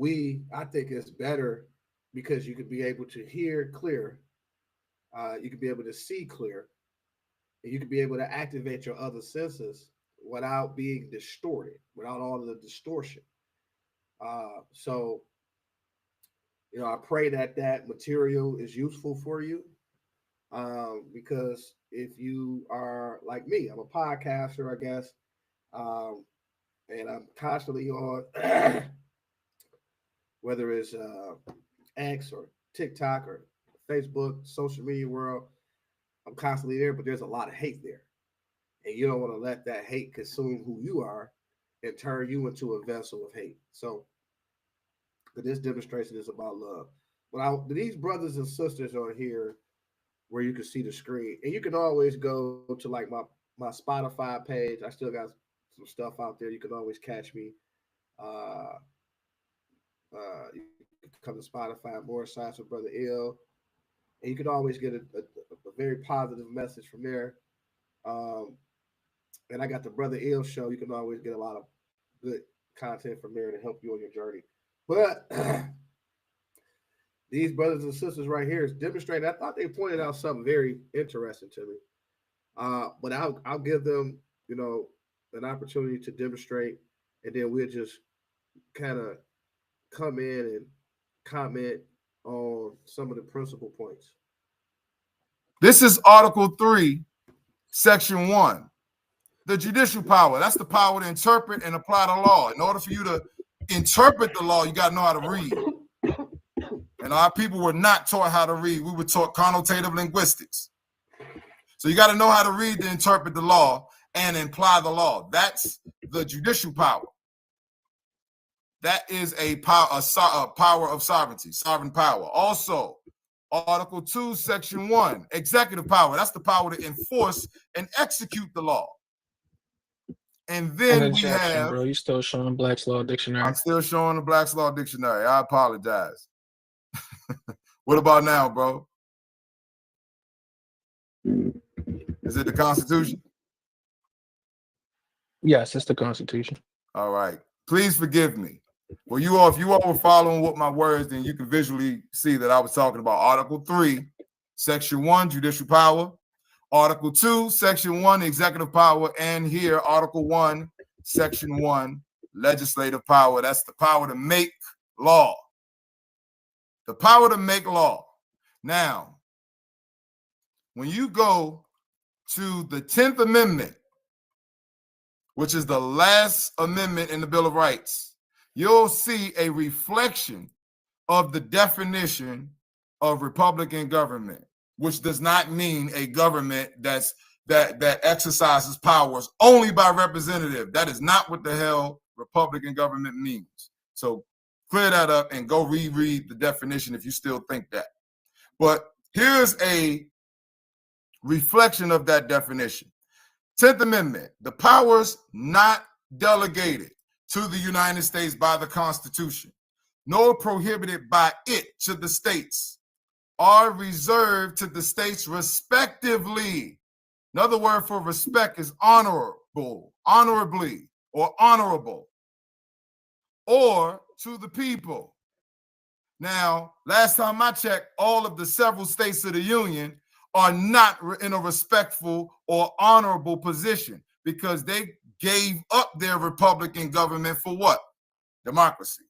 I think it's better because you could be able to hear clear, you could be able to see clear, and you could be able to activate your other senses without being distorted, without all of the distortion. So, I pray that that material is useful for you, because if you are like me, I'm a podcaster, I guess, um, and I'm constantly on, whether it's X or TikTok or Facebook, social media world. I'm constantly there, but there's a lot of hate there. And you don't want to let that hate consume who you are and turn you into a vessel of hate. So, this demonstration is about love. These brothers and sisters on here where you can see the screen, and you can always go to like my Spotify page. I still got some stuff out there. You can always catch me. Uh, you can come to Spotify, More Sides with Brother Ill, and you can always get a very positive message from there. Um, and I got the Brother Ill show. You can always get a lot of good content from there to help you on your journey. But these brothers and sisters right here is demonstrating. I thought they pointed out something very interesting to me. But I'll give them, an opportunity to demonstrate, and then we'll just kind of come in and comment on some of the principal points. This is Article 3, Section 1. The judicial power. That's the power to interpret and apply the law. In order for you to interpret the law, you got to know how to read. And our people were not taught how to read. We were taught connotative linguistics. So you got to know how to read to interpret the law and apply the law. That's the judicial power. That is a power of sovereignty, sovereign power. Also, Article 2, Section 1, executive power. That's the power to enforce and execute the law. And then we have... Bro, you still showing Black's Law Dictionary. I'm still showing the Black's Law Dictionary. I apologize. What about now, bro? Is it the Constitution? Yes, it's the Constitution. All right. Please forgive me. Well, if you all were following with my words, then you can visually see that I was talking about Article 3, Section 1, judicial power. Article 2, Section 1, executive power. And here, Article 1, Section 1, legislative power. That's the power to make law. The power to make law. Now, when you go to the 10th Amendment, which is the last amendment in the Bill of Rights, you'll see a reflection of the definition of Republican government, which does not mean a government that exercises powers only by representative. That is not what the hell Republican government means. So clear that up and go reread the definition if you still think that. But here's a reflection of that definition. 10th Amendment, the powers not delegated to the United States by the Constitution, nor prohibited by it to the states, are reserved to the states respectively. Another word for respect is honorable, honorably, or honorable, or to the people. Now, last time I checked, all of the several states of the Union are not in a respectful or honorable position because they gave up their Republican government for what? Democracy.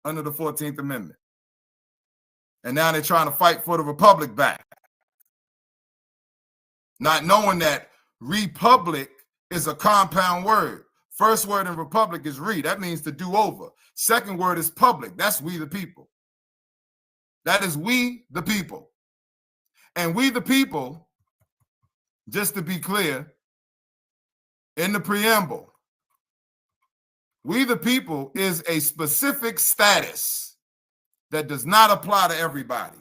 under the 14th Amendment. And now they're trying to fight for the republic back, not knowing that republic is a compound word. First word in republic is re. That means to do over. Second word is public. That's we the people. That is we the people. And we the people, just to be clear, in the preamble, we the people is a specific status that does not apply to everybody.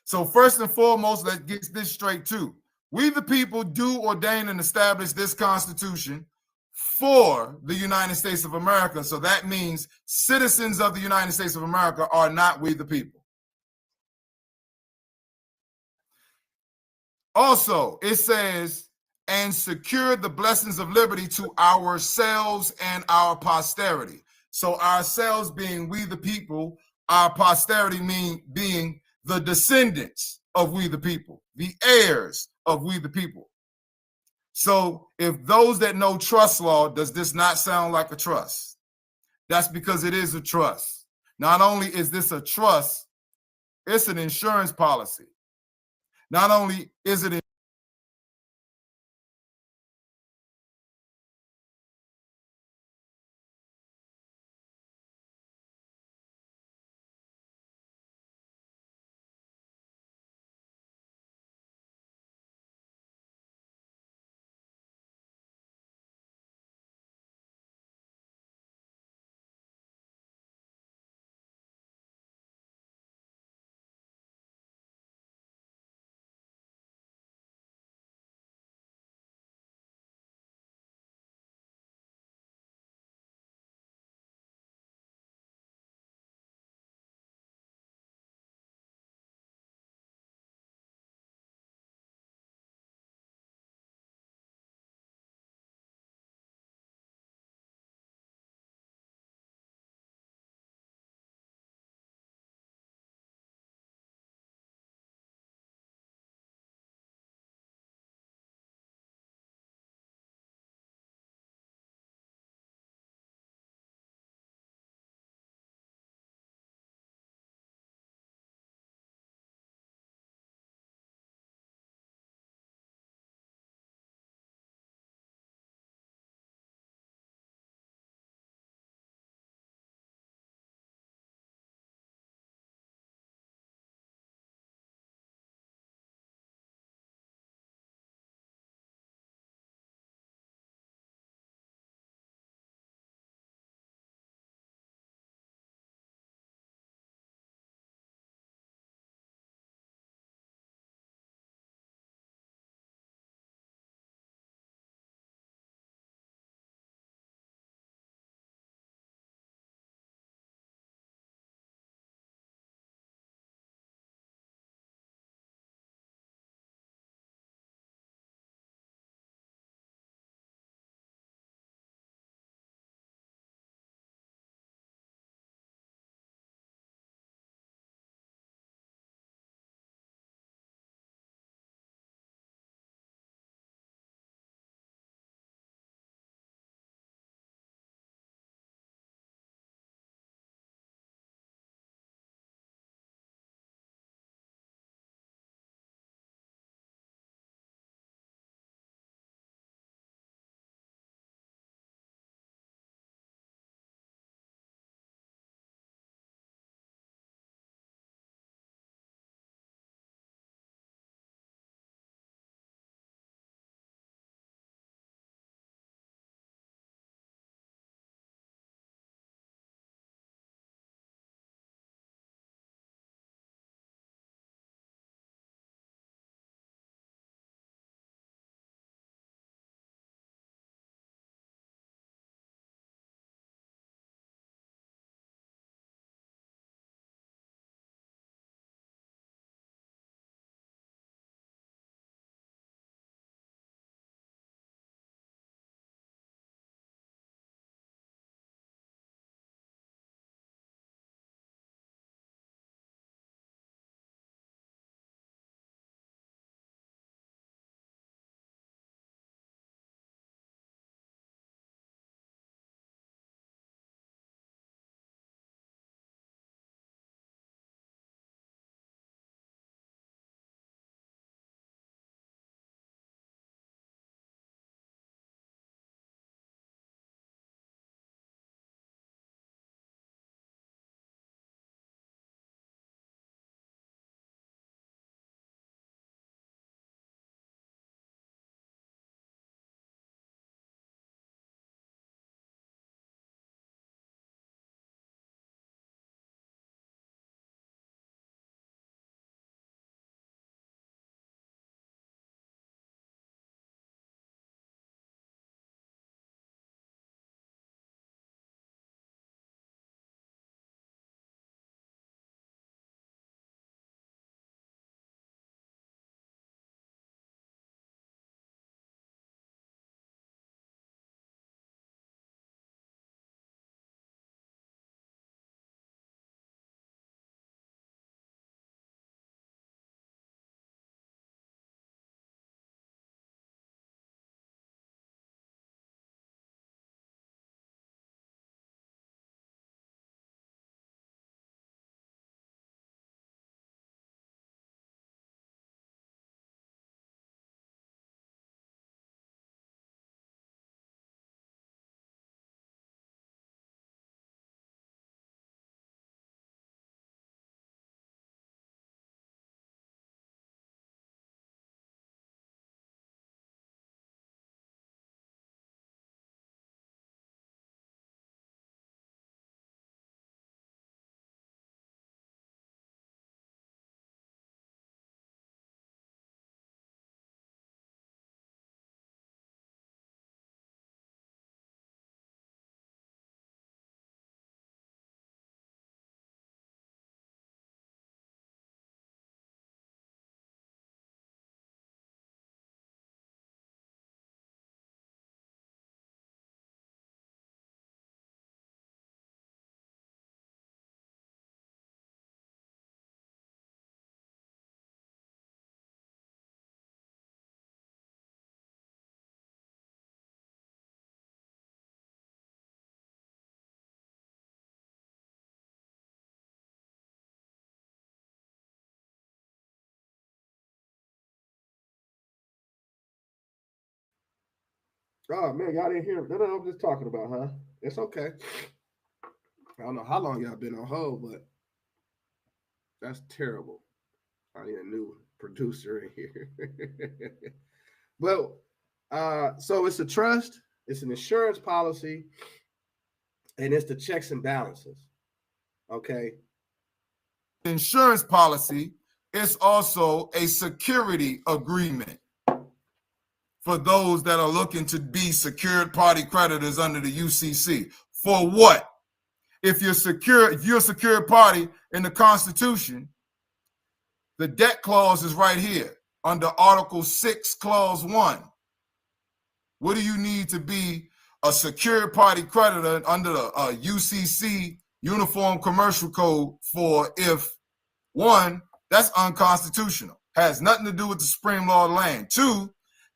So first and foremost, let's get this straight too. We the people do ordain and establish this Constitution for the United States of America. So that means citizens of the United States of America are not we the people. Also, it says, and secure the blessings of liberty to ourselves and our posterity. So ourselves being we the people, our posterity being the descendants of we the people, the heirs of we the people. So if those that know trust law, does this not sound like a trust? That's because it is a trust. Not only is this a trust, it's an insurance policy. Not only is it Oh man, y'all didn't hear. No, I'm just talking about, huh? It's okay. I don't know how long y'all been on hold, but that's terrible. I need a new producer in here. Well, so it's a trust, it's an insurance policy, and it's the checks and balances. Okay. Insurance policy is also a security agreement for those that are looking to be secured party creditors under the UCC. For what? If you're a secured party in the Constitution, the debt clause is right here under Article 6, Clause 1. What do you need to be a secured party creditor under the UCC Uniform Commercial Code for? If one, that's unconstitutional, has nothing to do with the supreme law of the land. Two,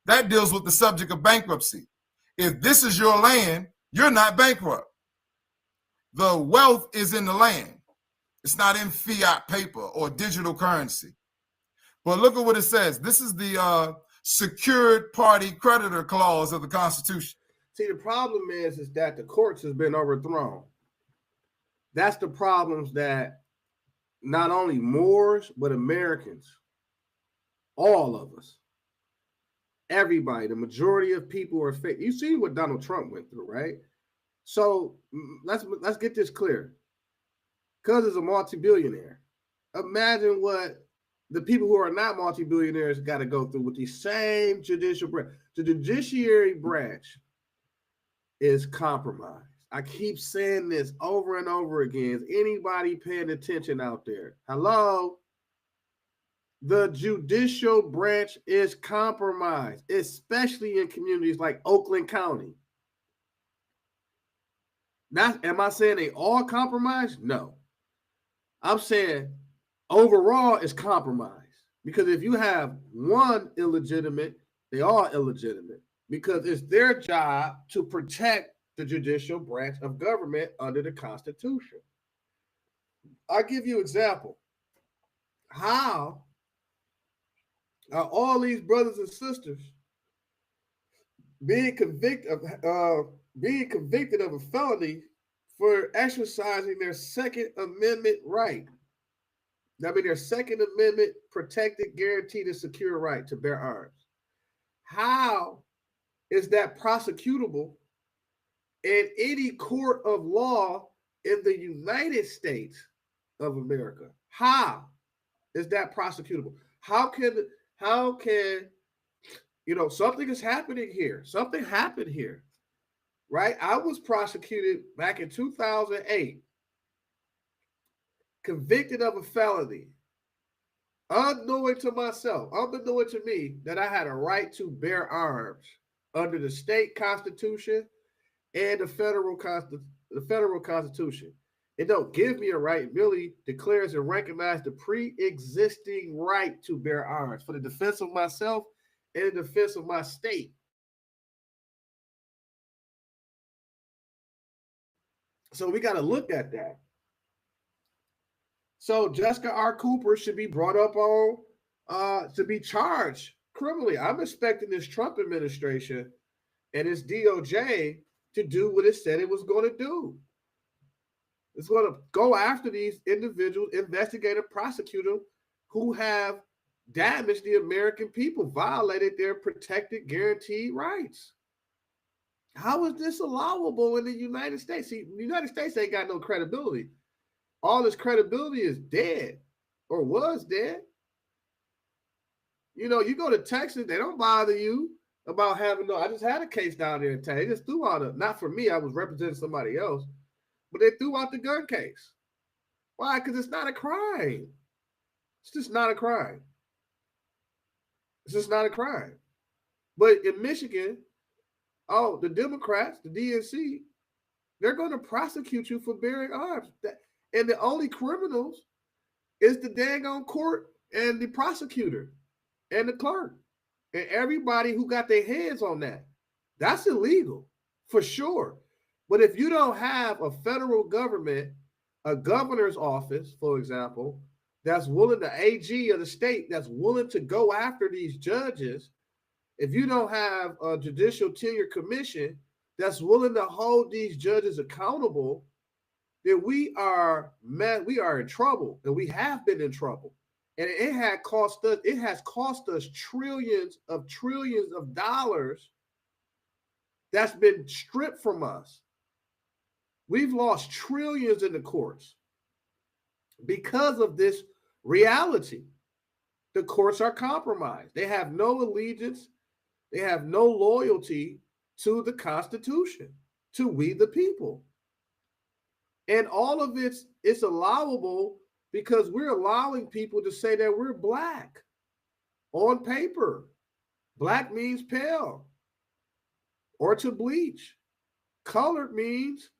that deals with the subject of bankruptcy. If this is your land, you're not bankrupt. The wealth is in the land. It's not in fiat paper or digital currency. But look at what it says. This is the secured party creditor clause of the Constitution. See, the problem is that the courts has been overthrown. That's the problems that not only Moors, but Americans, all of us, everybody, the majority of people are fake. You see what Donald Trump went through, right? So let's get this clear. Because he's a multi-billionaire. Imagine what the people who are not multi-billionaires got to go through with the same judicial branch. The judiciary branch is compromised. I keep saying this over and over again. Is anybody paying attention out there? Hello? The judicial branch is compromised, especially in communities like Oakland County. Am I saying they all compromised? No. I'm saying overall it's compromised. Because if you have one illegitimate, they all illegitimate. Because it's their job to protect the judicial branch of government under the Constitution. I'll give you an example. How are all these brothers and sisters being convicted of a felony for exercising their Second Amendment right? I mean, their Second Amendment protected, guaranteed, and secure right to bear arms. How is that prosecutable in any court of law in the United States of America? How is that prosecutable? How can something is happening here? Something happened here, right? I was prosecuted back in 2008, convicted of a felony, unknowing to myself, unbeknown to me, that I had a right to bear arms under the state constitution and the federal constitution. It don't give me a right, it really declares and recognizes the pre-existing right to bear arms for the defense of myself and the defense of my state. So we got to look at that. So Jessica R. Cooper should be brought up on to be charged criminally. I'm expecting this Trump administration and its DOJ to do what it said it was going to do. It's going to go after these individuals, investigate and prosecute them who have damaged the American people, violated their protected, guaranteed rights. How is this allowable in the United States? See, the United States ain't got no credibility. All this credibility is dead or was dead. You know, you go to Texas, they don't bother you about having I just had a case down there in Texas. They just threw out not for me, I was representing somebody else, but they threw out the gun case. Why? Because it's not a crime. It's just not a crime. It's just not a crime. But in Michigan, the Democrats, the DNC, they're going to prosecute you for bearing arms. And the only criminals is the dang on court and the prosecutor and the clerk and everybody who got their hands on that. That's illegal for sure. But if you don't have a federal government, a governor's office, for example, that's willing, the AG of the state, that's willing to go after these judges, if you don't have a judicial tenure commission that's willing to hold these judges accountable, then we are in trouble, and we have been in trouble. And it has cost us trillions of dollars that's been stripped from us. We've lost trillions in the courts because of this reality. The courts are compromised. They have no allegiance. They have no loyalty to the Constitution, to we the people. And all of it's allowable because we're allowing people to say that we're black on paper. Black means pale or to bleach. Colored means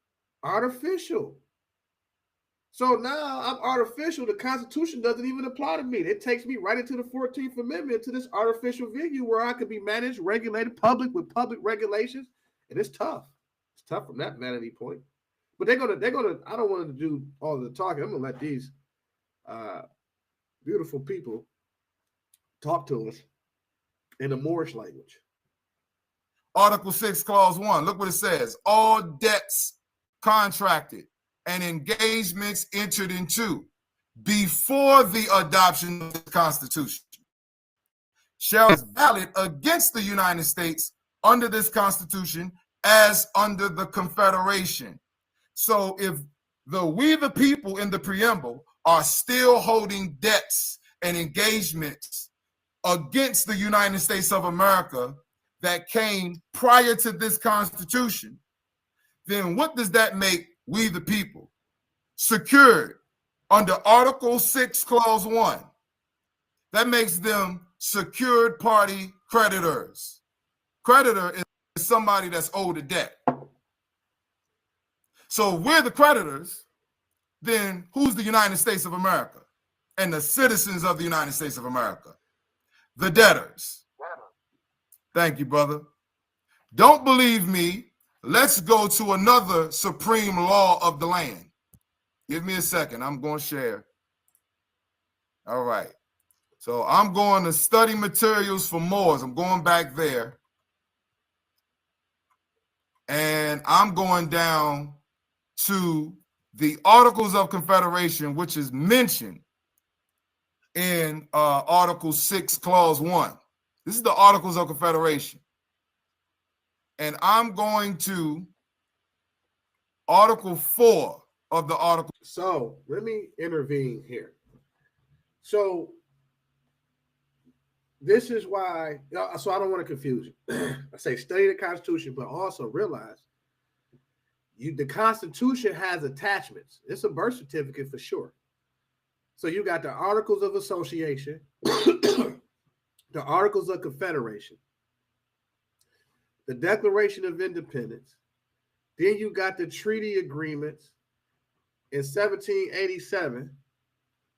artificial. So now I'm artificial. The Constitution doesn't even apply to me. It takes me right into the 14th Amendment, to this artificial venue where I could be managed, regulated, public with public regulations. And it's tough. It's tough from that vanity point. But they're gonna, I don't want to do all the talking. I'm gonna let these beautiful people talk to us in the Moorish language. Article 6, Clause 1. Look what it says. All debts contracted and engagements entered into before the adoption of the Constitution shall be valid against the United States under this Constitution as under the Confederation. So if we the people in the preamble are still holding debts and engagements against the United States of America that came prior to this Constitution, then what does that make we the people? Secured under Article 6, Clause 1. That makes them secured party creditors. Creditor is somebody that's owed a debt. So if we're the creditors, then who's the United States of America and the citizens of the United States of America? The debtors. Thank you, brother. Don't believe me? Let's go to another supreme law of the land. Give me a second. I'm going to share. All right. So I'm going to study materials for Moors. I'm going back there. And I'm going down to the Articles of Confederation, which is mentioned in Article 6, Clause 1. This is the Articles of Confederation. And I'm going to Article 4 of the Article. So let me intervene here. So this is why, so I don't want to confuse you. I say study the Constitution, but also realize the Constitution has attachments. It's a birth certificate for sure. So you got the Articles of Association, the Articles of Confederation, the Declaration of Independence. Then you got the treaty agreements in 1787.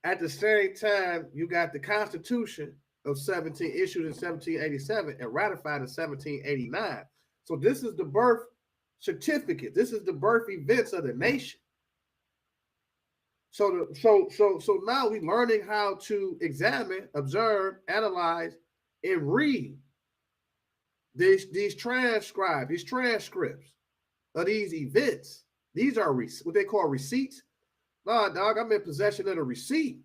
At the same time, you got the Constitution of issued in 1787 and ratified in 1789. So this is the birth certificate. This is the birth events of the nation. So now we're learning how to examine, observe, analyze, and read these transcripts of these events. These are what they call receipts. Nah, dog, I'm in possession of the receipt.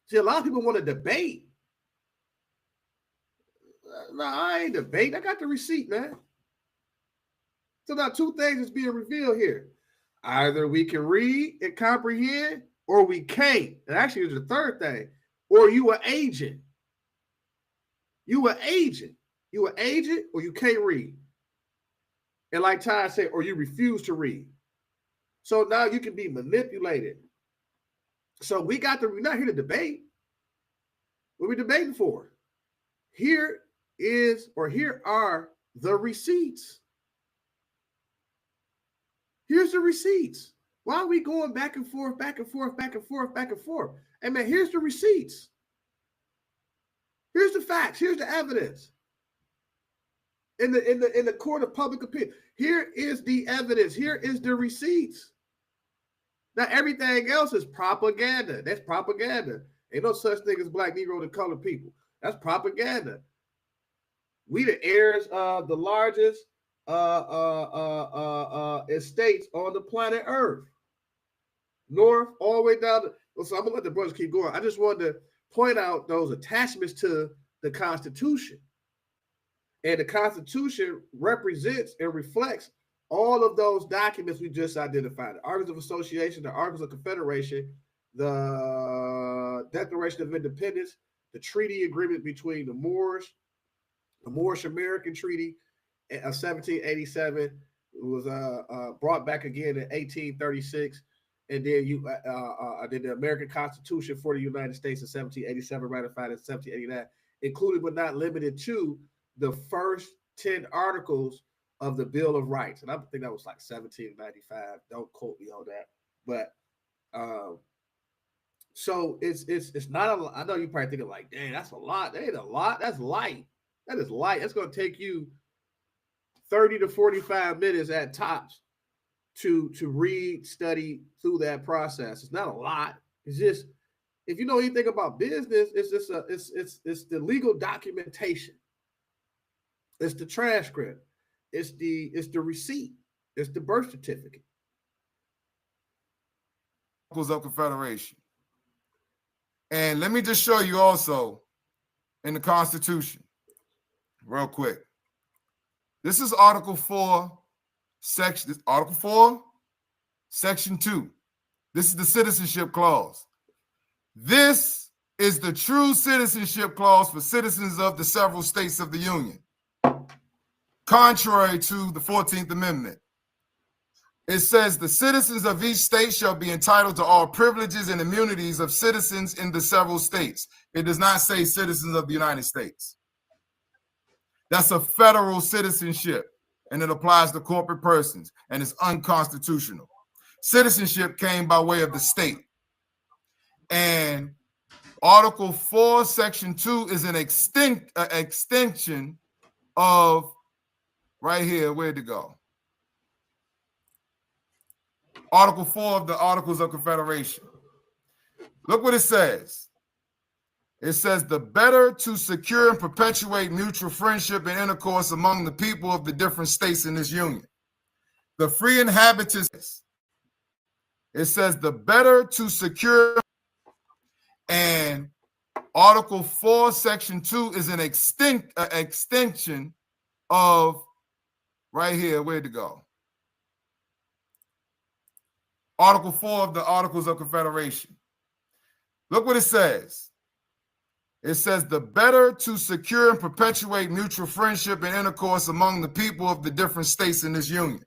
See, a lot of people want to debate. No, I ain't debating. I got the receipt, man. So now two things is being revealed here. Either we can read and comprehend, or we can't. And actually, there's a third thing. Or you an agent. You an agent. You an agent, or you can't read. And like Ty said, or you refuse to read. So now you can be manipulated. So we're not here to debate. What are we debating for? Here are the receipts. Here's the receipts. Why are we going back and forth, back and forth, back and forth, back and forth? Hey man, here's the receipts. Here's the facts. Here's the evidence. In the court of public opinion. Here is the evidence. Here is the receipts. Now everything else is propaganda. That's propaganda. Ain't no such thing as black, Negro, and colored people. That's propaganda. We the heirs of the largest estates on the planet Earth. North, all the way down. So I'm gonna let the brothers keep going. I just wanted to point out those attachments to the Constitution. And the Constitution represents and reflects all of those documents we just identified: the Articles of Association, the Articles of Confederation, the Declaration of Independence, the treaty agreement between the Moorish American Treaty of 1787 was brought back again in 1836, and then then the American Constitution for the United States in 1787, ratified in 1789, included but not limited to the first 10 articles of the Bill of Rights. And I think that was like 1795. Don't quote me on that. But so it's not a, I know you probably thinking like, dang, that's a lot. That ain't a lot. That's light. That is light. That's going to take you 30 to 45 minutes at tops to read, study through that process. It's not a lot. It's just, if you know anything about business, it's just it's the legal documentation. It's the transcript. It's the receipt. It's the birth certificate. Articles of Confederation. And let me just show you also in the Constitution, real quick. This is Article 4, Article 4, Section 2. This is the Citizenship Clause. This is the true citizenship clause for citizens of the several states of the Union, contrary to the 14th Amendment. It says the citizens of each state shall be entitled to all privileges and immunities of citizens in the several states. It does not say citizens of the United States. That's a federal citizenship, and it applies to corporate persons, and it's unconstitutional. Citizenship came by way of the state. And Article 4, Section 2 is an extension of, right here, where'd it go? Article 4 of the Articles of Confederation. Look what it says. It says, the better to secure and perpetuate mutual friendship and intercourse among the people of the different states in this union. The free inhabitants, it says, the better to secure, and Article 4, Section 2 is an extension of, right here, where'd it go? Article 4 of the Articles of Confederation. Look what it says. It says, the better to secure and perpetuate mutual friendship and intercourse among the people of the different states in this union.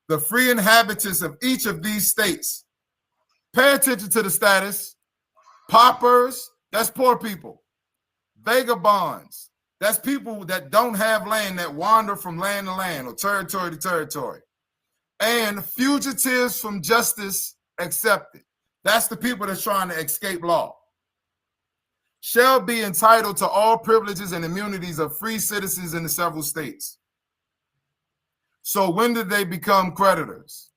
The free inhabitants of each of these states. Pay attention to the status. Paupers, that's poor people. Vagabonds, that's people that don't have land, that wander from land to land or territory to territory. And fugitives from justice accepted. That's the people that's trying to escape law. Shall be entitled to all privileges and immunities of free citizens in the several states. So when did they become creditors?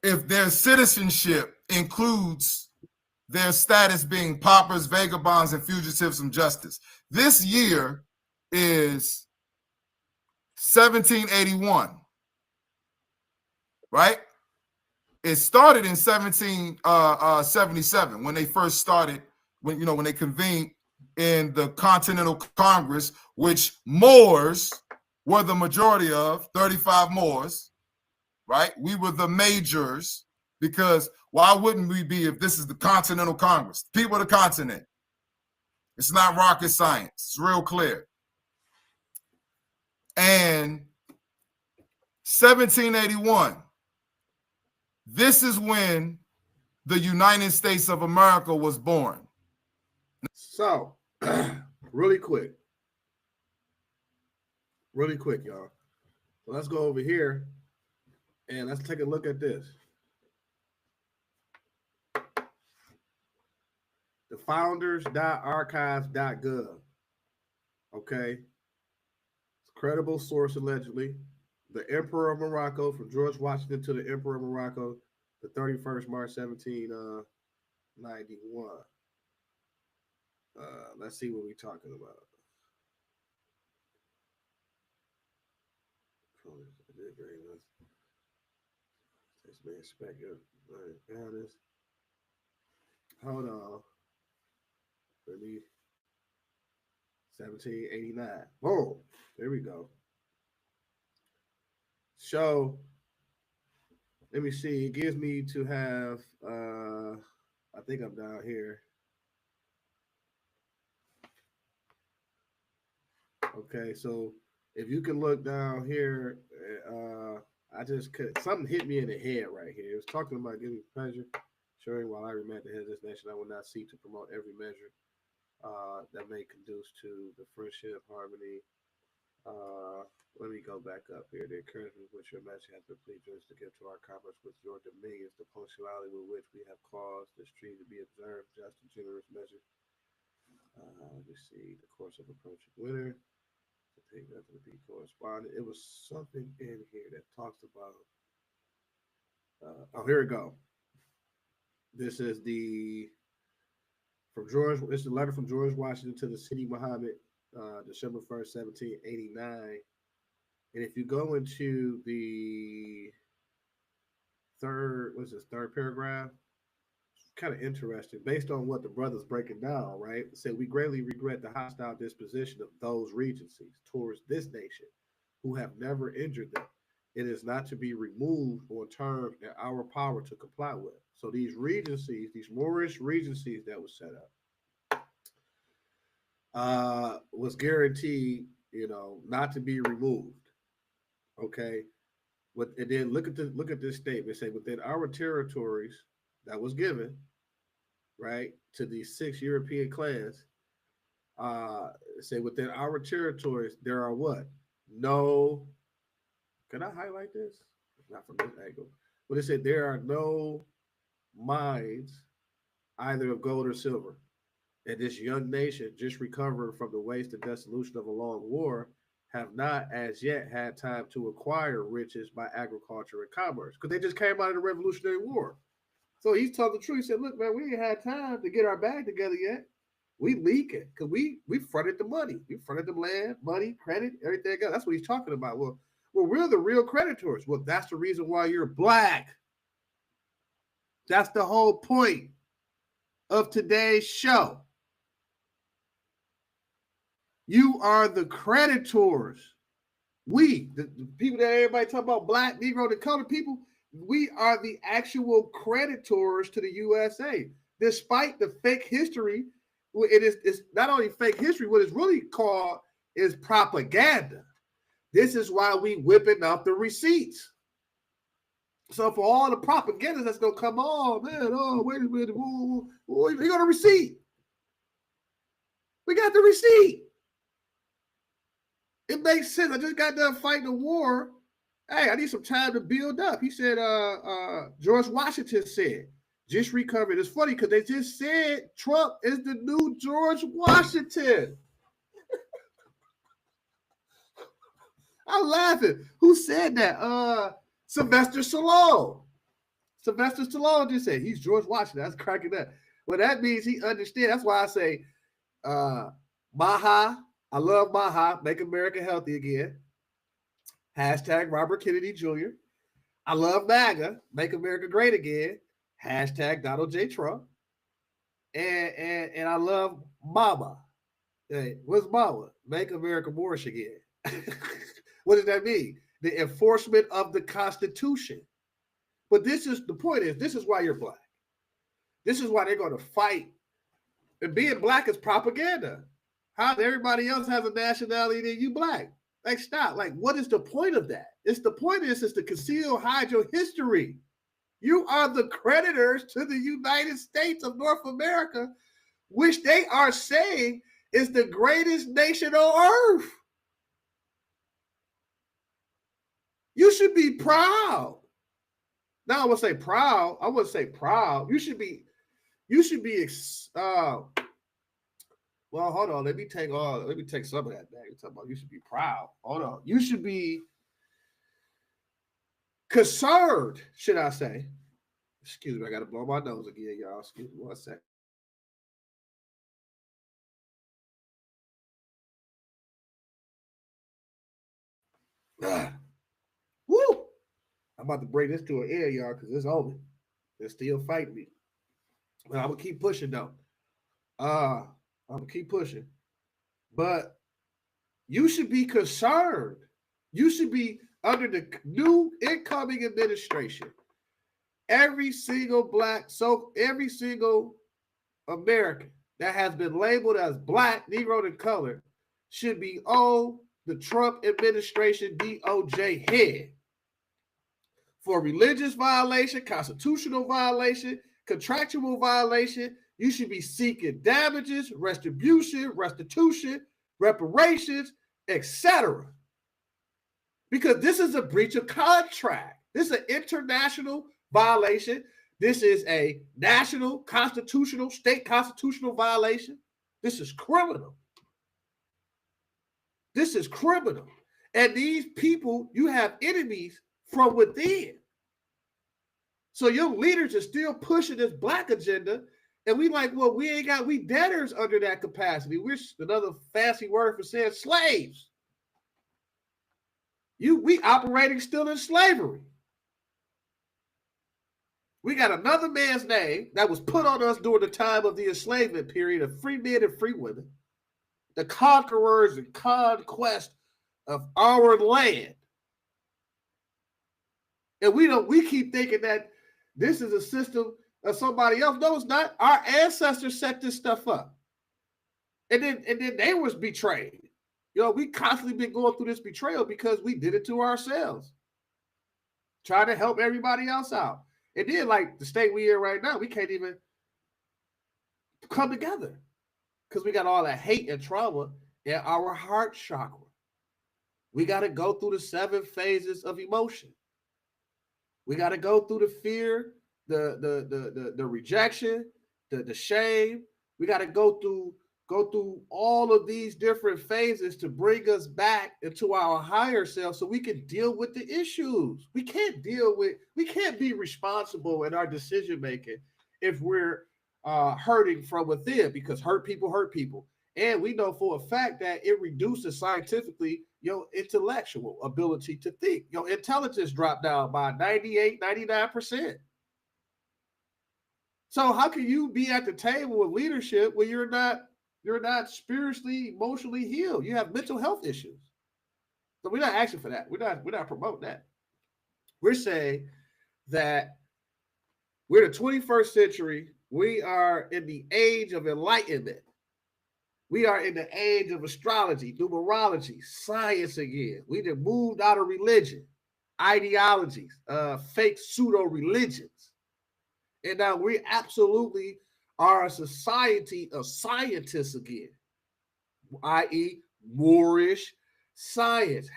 If their citizenship includes their status being paupers, vagabonds, and fugitives from justice. This year is 1781, right? It started in 1777 when they first started, when they convened in the Continental Congress, which Moors were the majority of, 35 Moors, right? We were the majors, because why wouldn't we be if this is the Continental Congress? People of the continent. It's not rocket science. It's real clear. And 1781, this is when the United States of America was born. So, really quick, y'all. So let's go over here and let's take a look at this. The founders.archives.gov. Okay. It's a credible source, allegedly. The Emperor of Morocco, from George Washington to the Emperor of Morocco, the 31st March 1791. Let's see what we're talking about. opponents. I did very much. This man expect your honest. Hold on. Let me 1789. Boom. There we go. So let me see. It gives me to have I think I'm down here. Okay, so if you can look down here, I just could something hit me in the head right here. It was talking about giving pleasure, showing while I remain the head of this nation, I will not seek to promote every measure that may conduce to the friendship, harmony. Let me go back up here. The encouragement which your majesty has been pleased to give to our commerce with your dominions, the punctuality with which we have caused this treaty to be observed, just and generous measure. Let me see the course of approaching winter. To take that to be correspondent. It was something in here that talks about. Oh, here we go. This is the from George. This is a letter from George Washington to the City Muhammad, December 1st, 1789. And if you go into the third, what's this, third paragraph? It's kind of interesting. Based on what the brother's breaking down, right? It said, we greatly regret the hostile disposition of those regencies towards this nation who have never injured them. It is not to be removed on terms in our power to comply with. So these regencies, these Moorish regencies that was set up, was guaranteed, not to be removed. Okay, and then look at this statement. Say within our territories that was given, right, to these 6 European clans. Say within our territories there are what? No. Can I highlight this? Not from this angle. But it said there are no mines, either of gold or silver. And this young nation, just recovered from the waste and dissolution of a long war, have not as yet had time to acquire riches by agriculture and commerce because they just came out of the Revolutionary War. So he's telling the truth. He said, look, man, we ain't had time to get our bag together yet. We leaking because we fronted the money. We fronted the land, money, credit, everything else. That's what he's talking about. Well, we're the real creditors. Well, that's the reason why you're black. That's the whole point of today's show. You are the creditors. We, the people that everybody talk about, black, Negro, the colored people, we are the actual creditors to the USA. Despite the fake history, it's not only fake history, what it's really called is propaganda. This is why we whipping up the receipts. So for all the propaganda that's going to come on, man, oh, wait a minute, we got a receipt. We got the receipt. It makes sense. I just got done fighting a war. Hey, I need some time to build up. He said, George Washington said, just recovered. It's funny because they just said Trump is the new George Washington. I'm laughing. Who said that? Sylvester Stallone. Sylvester Stallone just said he's George Washington. That's cracking up. Well, that means he understands. That's why I say, Maha. I love Maha. Make America healthy again. Hashtag Robert Kennedy Jr. I love MAGA. Make America great again. Hashtag Donald J. Trump. And I love Mama. Hey, what's Mama? Make America Moorish again. What does that mean? The enforcement of the Constitution. But this is the point is, this is why you're black. This is why they're going to fight. And being black is propaganda. How everybody else has a nationality than you black. Like, stop. Like, what is the point of that? The point is to conceal, hide your history. You are the creditors to the United States of North America, which they are saying is the greatest nation on earth. You should be proud. Now I would say proud. I wouldn't say proud. You should be. Well, hold on. Let me take some of that back. You're talking about you should be proud. Hold on. You should be concerned, should I say? Excuse me, I gotta blow my nose again, y'all. Excuse me 1 second. Woo! I'm about to bring this to an end, y'all, because it's over. They're still fighting me. But I'm gonna keep pushing though. I'm gonna keep pushing. But you should be concerned. You should be under the new incoming administration. Every single every single American that has been labeled as black, Negro, and color should be on the Trump administration DOJ head for religious violation, constitutional violation, contractual violation. You should be seeking damages, restitution, reparations, etc. Because this is a breach of contract. This is an international violation. This is a national constitutional, state constitutional violation. This is criminal. This is criminal. And these people, you have enemies from within. So your leaders are still pushing this black agenda. And we like, well, we debtors under that capacity. We're another fancy word for saying slaves. We operating still in slavery. We got another man's name that was put on us during the time of the enslavement period of free men and free women, the conquerors and conquest of our land. And we keep thinking that this is a system of somebody else. No, it's not. Our ancestors set this stuff up. And then they was betrayed. You know, we constantly been going through this betrayal because we did it to ourselves. Trying to help everybody else out. And then, like the state we in right now, we can't even come together because we got all that hate and trauma in our heart chakra. We got to go through the 7 phases of emotion. We got to go through the fear, the rejection, the shame. We got to go through all of these different phases to bring us back into our higher self so we can deal with the issues. We can't be responsible in our decision making if we're hurting from within, because hurt people. And we know for a fact that it reduces scientifically your intellectual ability to think. Your intelligence dropped down by 98, 99%. So how can you be at the table with leadership when you're not spiritually, emotionally healed? You have mental health issues. So we're not asking for that. We're not promoting that. We're saying that we're in the 21st century. We are in the age of enlightenment. We are in the age of astrology, numerology, science again. We done moved out of religion, ideologies, fake pseudo-religions. And now we absolutely are a society of scientists again, i.e. Moorish science,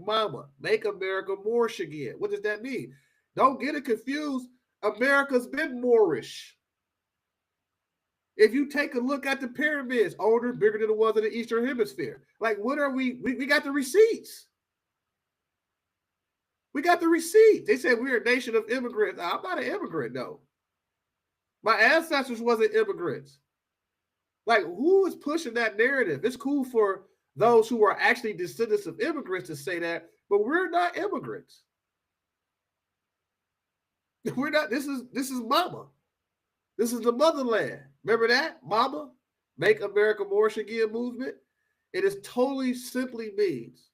#mama, make America Moorish again. What does that mean? Don't get it confused. America's been Moorish. If you take a look at the pyramids, older, bigger than the ones in the Eastern Hemisphere. Like, what are we got the receipts. We got the receipts. They said we're a nation of immigrants. I'm not an immigrant, though. My ancestors wasn't immigrants. Like, who is pushing that narrative? It's cool for those who are actually descendants of immigrants to say that, but we're not immigrants. We're not. This is mama. This is the motherland. Remember that? Mama, make America Moorish again movement. It is totally simply means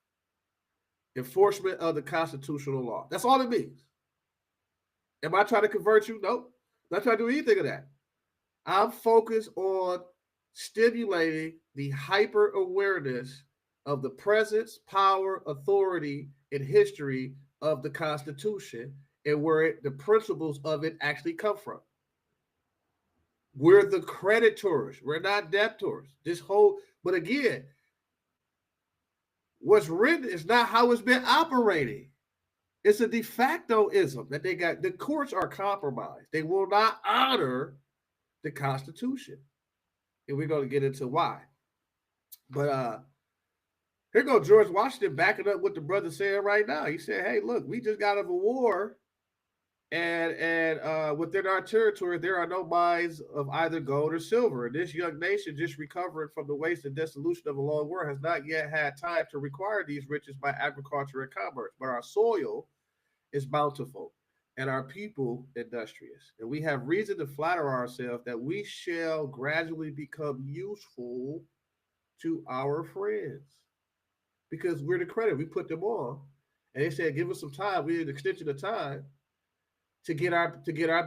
enforcement of the constitutional law. That's all it means. Am I trying to convert you? Nope. Not trying to do anything of that. I'm focused on stimulating the hyper awareness of the presence, power, authority, and history of the Constitution and where the principles of it actually come from. We're the creditors. We're not debtors. But again, what's written is not how it's been operating. It's a de facto-ism that they got. The courts are compromised. They will not honor the Constitution. And we're going to get into why. But here goes George Washington backing up what the brother said right now. He said, hey, look, we just got out of a war And within our territory, there are no mines of either gold or silver. And this young nation, just recovering from the waste and dissolution of a long war, has not yet had time to require these riches by agriculture and commerce. But our soil is bountiful, and our people industrious. And we have reason to flatter ourselves that we shall gradually become useful to our friends, because we're the credit. We put them on, and they said, "Give us some time. We need an extension of time to get our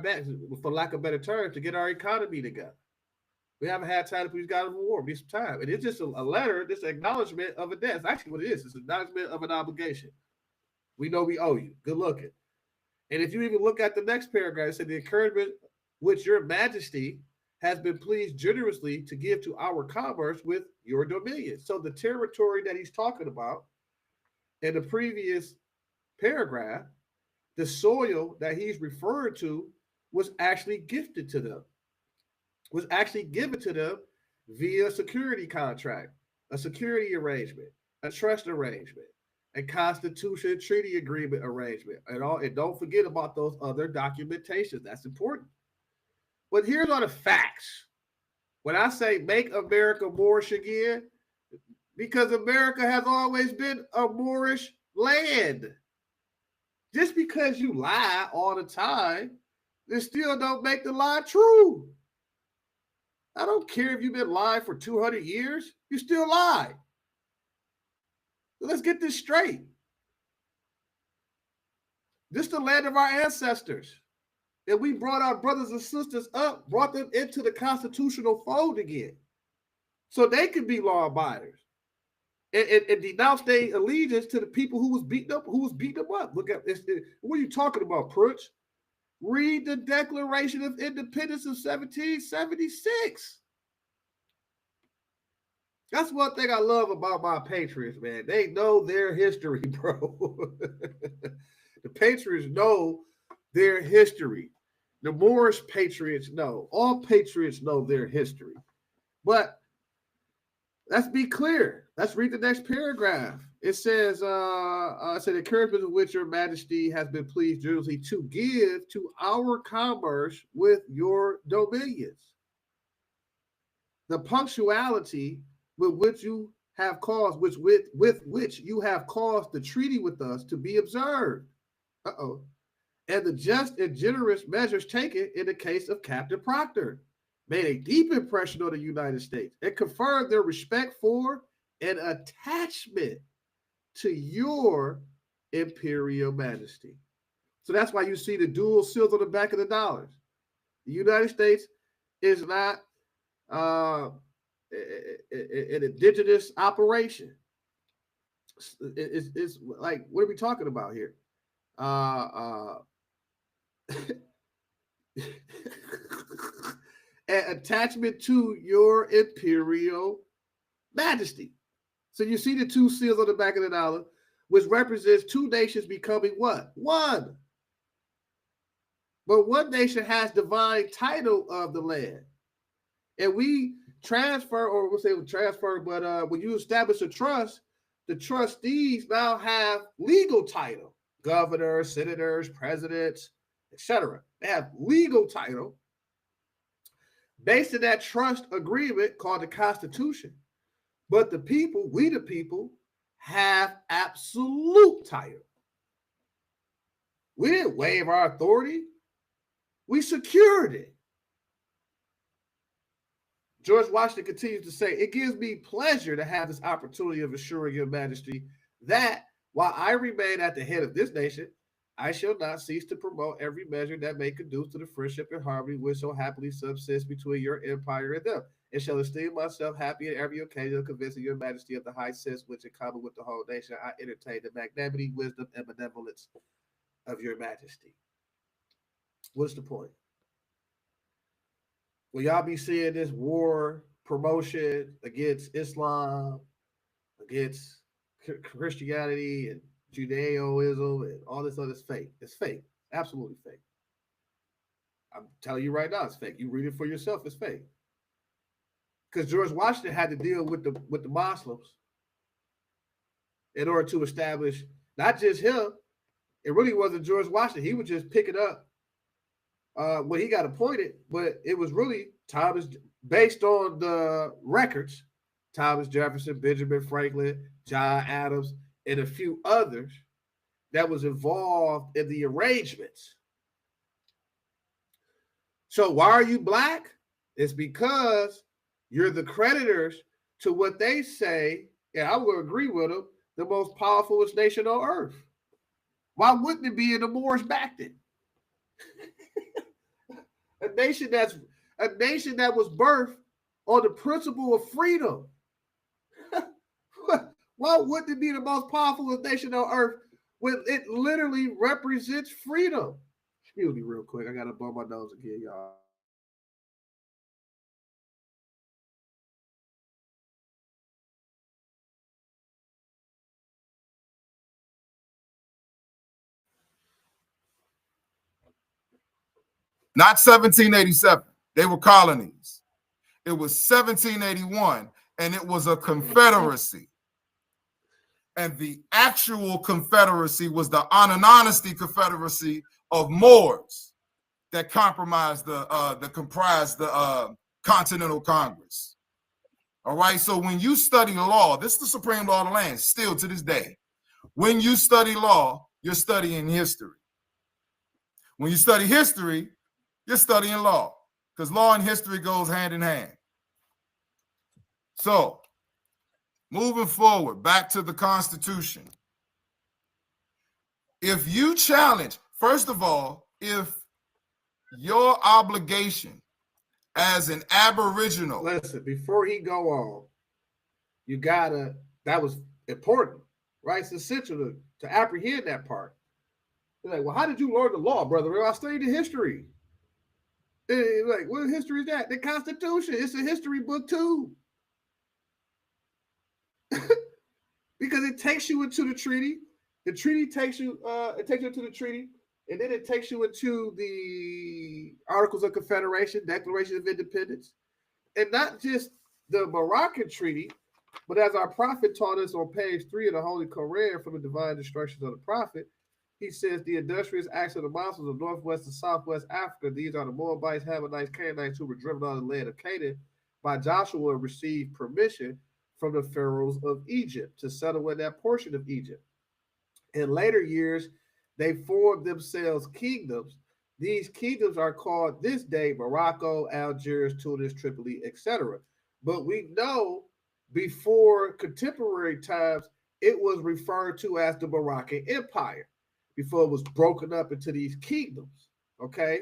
back, for lack of better terms, to get our economy together. We haven't had time to put these guys in war. We need some time." And it's just a letter, this acknowledgement of a debt. It's actually what it is. It's an acknowledgement of an obligation. We know we owe you. Good looking. And if you even look at the next paragraph, it said, "The encouragement which your majesty has been pleased generously to give to our commerce with your dominion." So the territory that he's talking about in the previous paragraph, the soil that he's referring to, was actually gifted to them, was actually given to them via a security contract, a security arrangement, a trust arrangement, a constitution treaty agreement arrangement, and don't forget about those other documentations. That's important. But here's all the facts. When I say make America Moorish again, because America has always been a Moorish land. Just because you lie all the time, it still don't make the lie true. I don't care if you've been lying for 200 years, you still lie. So let's get this straight. This is the land of our ancestors. And we brought our brothers and sisters up, brought them into the constitutional fold again, so they could be law abiders. And denounce their allegiance to the people who was beating them up. Look at this. What are you talking about, Prutch? Read the Declaration of Independence of 1776. That's one thing I love about my patriots, man. They know their history, bro. The patriots know their history. The Moorish patriots know. All patriots know their history. But let's be clear. Let's read the next paragraph. It says, "The encouragement of which your majesty has been pleased generously to give to our commerce with your dominions. The punctuality with which you have caused, with which you have caused the treaty with us to be observed. And the just and generous measures taken in the case of Captain Proctor made a deep impression on the United States and confirmed their respect for and attachment to your imperial majesty." So that's why you see the dual seals on the back of the dollars. The United States is not an indigenous operation. It's like, what are we talking about here? An attachment to your imperial majesty. So you see the two seals on the back of the dollar, which represents two nations becoming what? One. But one nation has divine title of the land. And we transfer, or we'll say transfer, but when you establish a trust, the trustees now have legal title. Governors, senators, presidents, etc. They have legal title based on that trust agreement called the Constitution. But the people, we the people, have absolute title. We didn't waive our authority. We secured it. George Washington continues to say, "It gives me pleasure to have this opportunity of assuring your majesty that while I remain at the head of this nation, I shall not cease to promote every measure that may conduce to the friendship and harmony which so happily subsists between your empire and them, and shall esteem myself happy at every occasion of convincing your majesty of the high sense which, in common with the whole nation, I entertain the magnanimity, wisdom, and benevolence of your majesty." What's the point? Will y'all be seeing this war promotion against Islam, against Christianity and Judaism and all this other? It's fake. It's fake. Absolutely fake. I'm telling you right now, it's fake. You read it for yourself, it's fake. Because George Washington had to deal with the Muslims in order to establish not just him. It really wasn't George Washington. He was just picking up when he got appointed, but it was really Thomas, based on the records, Thomas Jefferson, Benjamin Franklin, John Adams, and a few others that was involved in the arrangements. So why are you black? It's because you're the creditors to what they say, and I will agree with them, the most powerfulest nation on earth. Why wouldn't it be in the Moors backed it? a nation that was birthed on the principle of freedom. Why wouldn't it be the most powerful nation on earth when it literally represents freedom? Excuse me real quick. I got to blow my nose again, y'all. Not 1787. They were colonies. It was 1781, and it was a confederacy. And the actual confederacy was the Honesty Confederacy of Moors that comprised the Continental Congress. All right. So when you study law, this is the supreme law of the land, still to this day. When you study law, you're studying history. When you study history, you're studying law, because law and history goes hand in hand. So, moving forward, back to the Constitution. If you challenge, first of all, if your obligation as an Aboriginal. Listen, before he go on, you gotta, that was important, right? It's essential to apprehend that part. They're like, well, how did you learn the law, brother? I studied the history. Like, what history is that? The Constitution. It's a history book too. Because it takes you into the treaty. The treaty takes you, into the treaty, and then it takes you into the Articles of Confederation, Declaration of Independence, and not just the Moroccan Treaty, but as our prophet taught us on page 3 of the Holy Quran from the divine instructions of the prophet, he says the industrious acts of the Muslims of Northwest and Southwest Africa, these are the Moabites, Hamanites, Canaanites who were driven out of the land of Canaan by Joshua and received permission from the pharaohs of Egypt to settle in that portion of Egypt. In later years, they formed themselves kingdoms. These kingdoms are called this day Morocco, Algiers, Tunis, Tripoli, etc. But we know before contemporary times, it was referred to as the Moroccan Empire before it was broken up into these kingdoms, okay?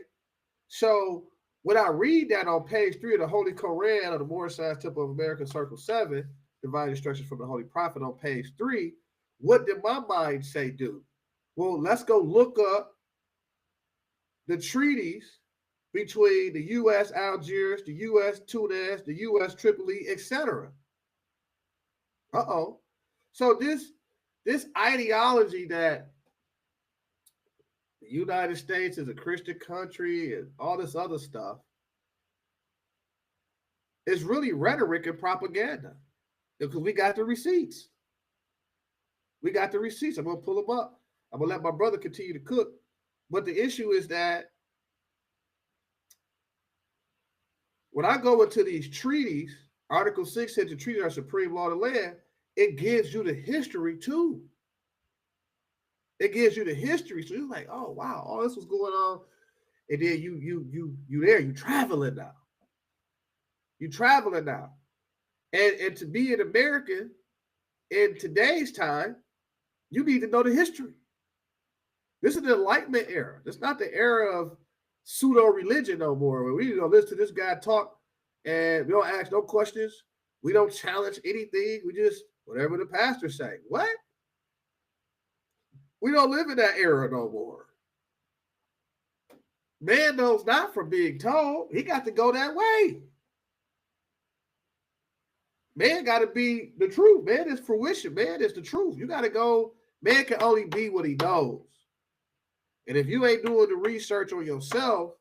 So when I read that on page 3 of the Holy Quran of the Moorish Science Temple of America, Circle 7, Divine Instructions from the Holy Prophet on page 3, what did my mind say do? Well, let's go look up the treaties between the U.S. Algiers, the U.S. Tunis, the U.S. Tripoli, etc. So this ideology that the United States is a Christian country and all this other stuff is really rhetoric and propaganda, because we got the receipts. We got the receipts. I'm going to pull them up. I'm going to let my brother continue to cook. But the issue is that when I go into these treaties, Article 6 said the treaties are supreme law of the land. It gives you the history too. It gives you the history. So you're like, oh, wow, all this was going on. And then you traveling now. You traveling now. And to be an American in today's time, you need to know the history. This is the Enlightenment era. It's not the era of pseudo-religion no more. We listen to this guy talk and we don't ask no questions. We don't challenge anything. We just, whatever the pastor say. What? We don't live in that era no more. Man knows not from being told. He got to go that way. Man got to be the truth. Man is fruition. Man is the truth. You got to go. Man can only be what he knows. And if you ain't doing the research on yourself,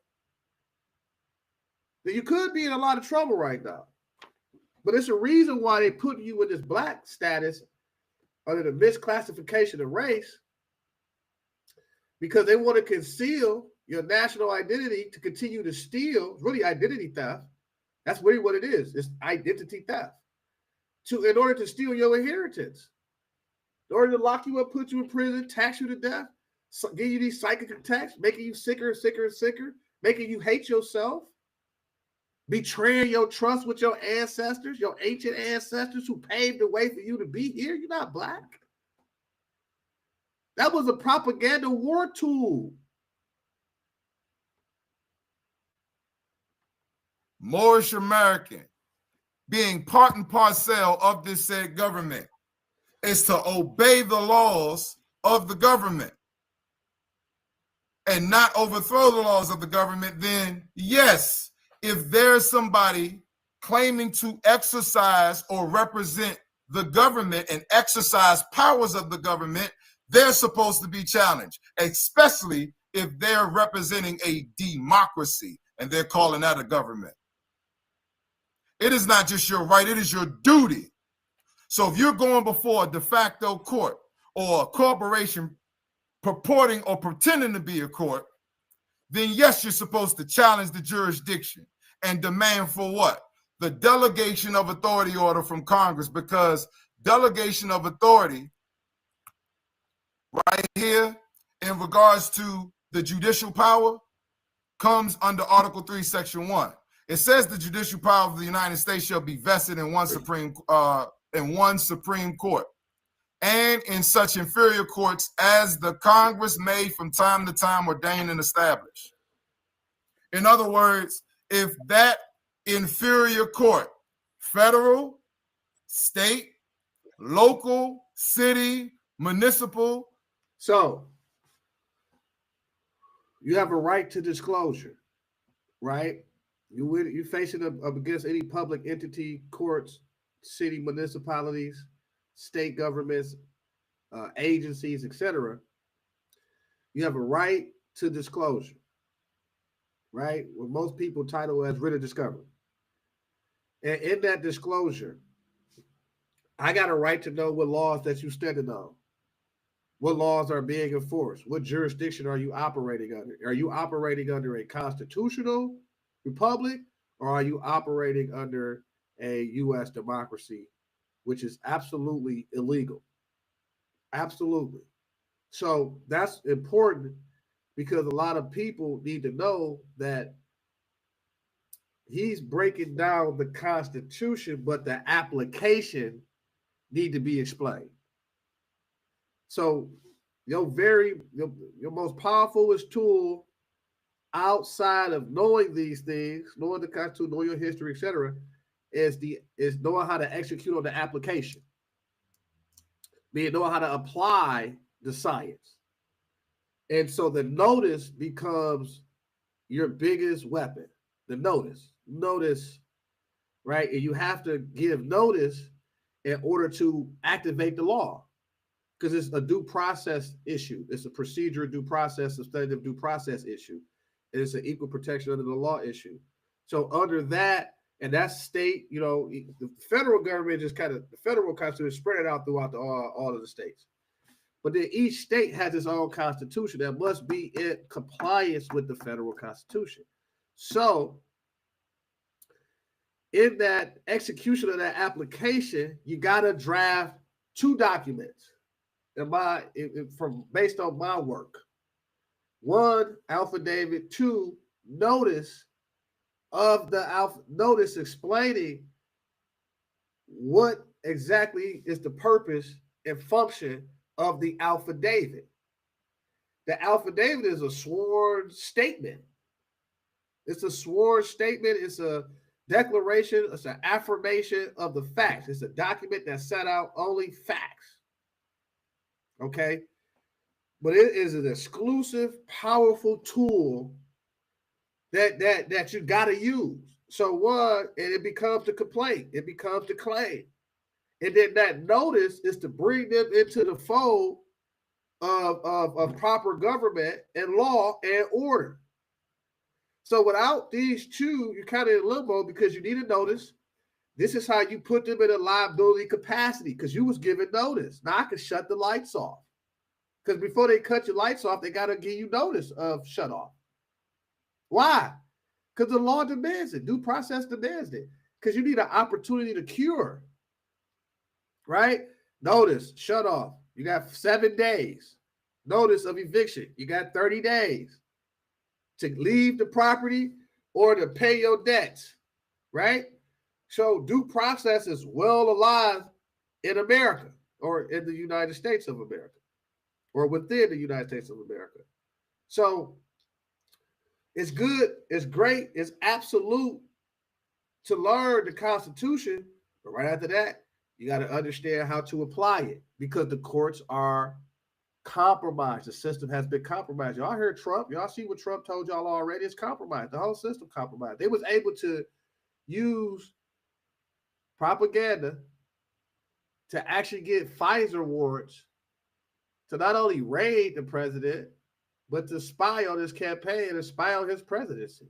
then you could be in a lot of trouble right now. But it's a reason why they put you in this black status under the misclassification of race, because they want to conceal your national identity to continue to steal. It's really identity theft. That's really what it is. It's identity theft. In order to steal your inheritance, in order to lock you up, put you in prison, tax you to death, give you these psychic attacks, making you sicker and sicker and sicker, making you hate yourself, betraying your trust with your ancestors, your ancient ancestors who paved the way for you to be here. You're not black. That was a propaganda war tool. Moorish American, being part and parcel of this said government, is to obey the laws of the government and not overthrow the laws of the government. Then yes, if there's somebody claiming to exercise or represent the government and exercise powers of the government, they're supposed to be challenged, especially if they're representing a democracy and they're calling that a government. It is not just your right, it is your duty. So if you're going before a de facto court or a corporation purporting or pretending to be a court, then yes, you're supposed to challenge the jurisdiction and demand for what? The delegation of authority order from Congress, because delegation of authority right here in regards to the judicial power comes under Article 3, Section 1. It says the judicial power of the United States shall be vested in one Supreme Court and in such inferior courts as the Congress may from time to time ordain and establish. In other words, if that inferior court, federal, state, local, city, municipal. So you have a right to disclosure, right? You're facing up against any public entity, courts, city, municipalities, state governments, agencies, etc. You have a right to disclosure, right? What most people title as writ of discovery. And in that disclosure, I got a right to know what laws that you're standing on. What laws are being enforced? What jurisdiction are you operating under? Are you operating under a constitutional republic, or are you operating under a U.S. democracy, which is absolutely illegal? Absolutely. So that's important because a lot of people need to know that he's breaking down the Constitution, but the application need to be explained. So your most powerful tool outside of knowing these things, knowing the Constitution, knowing your history, etc., is knowing how to execute on the application. Meaning knowing how to apply the science. And so the notice becomes your biggest weapon. The notice, right? And you have to give notice in order to activate the law, because it's a due process issue. It's a procedure due process, substantive due process issue. And it's an equal protection under the law issue. So under that, and that's state, the federal government just the federal constitution is spread out throughout all of the states. But then each state has its own constitution that must be in compliance with the federal constitution. So in that execution of that application, you got to draft two documents based on my work. One, affidavit. Two, notice of the notice explaining what exactly is the purpose and function of the affidavit. The affidavit is a sworn statement. It's a sworn statement. It's a declaration. It's an affirmation of the facts. It's a document that set out only facts. Okay? But it is an exclusive, powerful tool that you got to use. So one, and it becomes the complaint. It becomes the claim. And then that notice is to bring them into the fold of proper government and law and order. So without these two, you're kind of in limbo because you need a notice. This is how you put them in a liability capacity because you was given notice. Now I can shut the lights off. Because before they cut your lights off, they got to give you notice of shut off. Why? Because the law demands it. Due process demands it. Because you need an opportunity to cure. Right? Notice, shut off. You got 7 days. Notice of eviction. You got 30 days to leave the property or to pay your debts. Right? So due process is well alive in America or in the United States of America or within the United States of America. So it's good, it's great, it's absolute to learn the Constitution, but right after that, you got to understand how to apply it because the courts are compromised. The system has been compromised. Y'all heard Trump. Y'all see what Trump told y'all already. It's compromised. The whole system compromised. They was able to use propaganda to actually get Pfizer warrants to not only raid the president, but to spy on his campaign and spy on his presidency.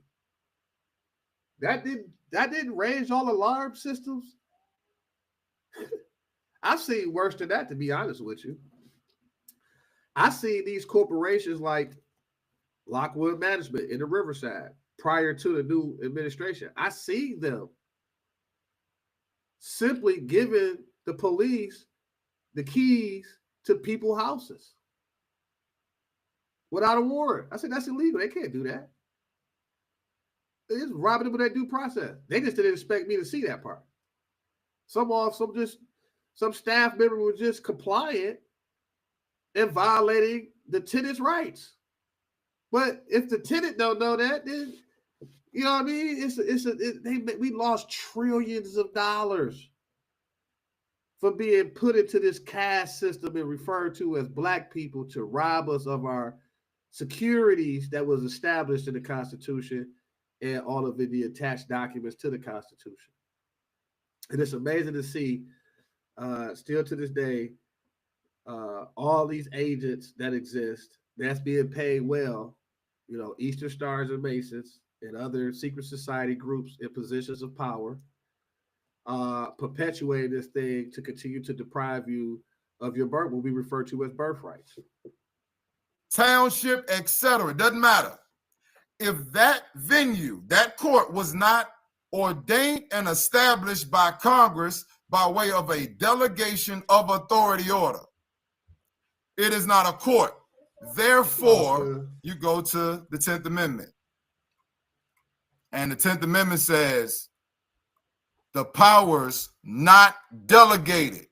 That didn't raise all alarm systems. I've seen worse than that, to be honest with you. I see these corporations like Lockwood Management in the Riverside prior to the new administration. I see them simply giving the police the keys to people's houses without a warrant. I said, that's illegal. They can't do that. It's robbing them of their due process. They just didn't expect me to see that part. Some staff member was just compliant and violating the tenant's rights. But if the tenant don't know that, then you know what I mean? We lost trillions of dollars for being put into this caste system and referred to as black people to rob us of our securities that was established in the Constitution and all of the attached documents to the Constitution. And it's amazing to see, still to this day, all these agents that exist, that's being paid well, you know, Eastern Stars and Masons and other secret society groups in positions of power, perpetuating this thing to continue to deprive you of your birth, what we refer to as birthrights. Township, etc. It doesn't matter. If that venue, that court was not ordained and established by Congress by way of a delegation of authority order, it is not a court. Therefore, you go to the 10th Amendment. And the 10th Amendment says the powers not delegated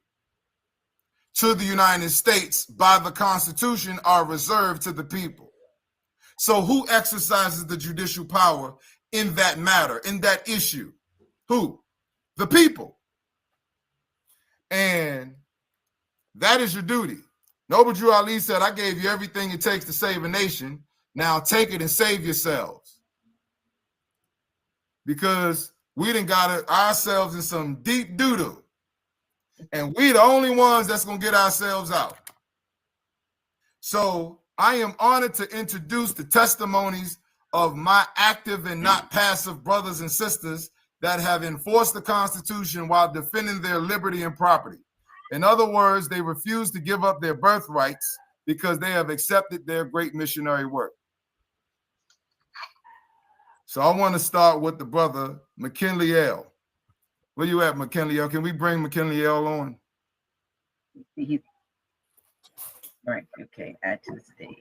to the United States by the Constitution are reserved to the people. So who exercises the judicial power in that matter, in that issue? Who? The people. And that is your duty. Noble Drew Ali said, I gave you everything it takes to save a nation. Now take it and save yourselves. Because we done got ourselves in some deep doo-doo. And we the only ones that's going to get ourselves out. So I am honored to introduce the testimonies of my active and not passive brothers and sisters that have enforced the Constitution while defending their liberty and property. In other words, they refuse to give up their birthrights because they have accepted their great missionary work. So I want to start with the brother, McKinley L. Where you at, McKinley L? Can we bring McKinley L on? Right, okay, add to the stage.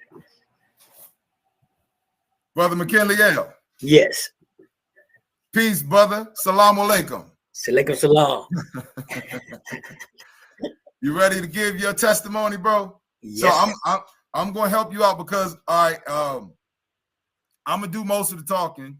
Brother McKinley L. Yes. Peace, brother. Salam alaikum. Alaikum salam. You ready to give your testimony, bro? Yes. So I'm going to help you out because I'm going to do most of the talking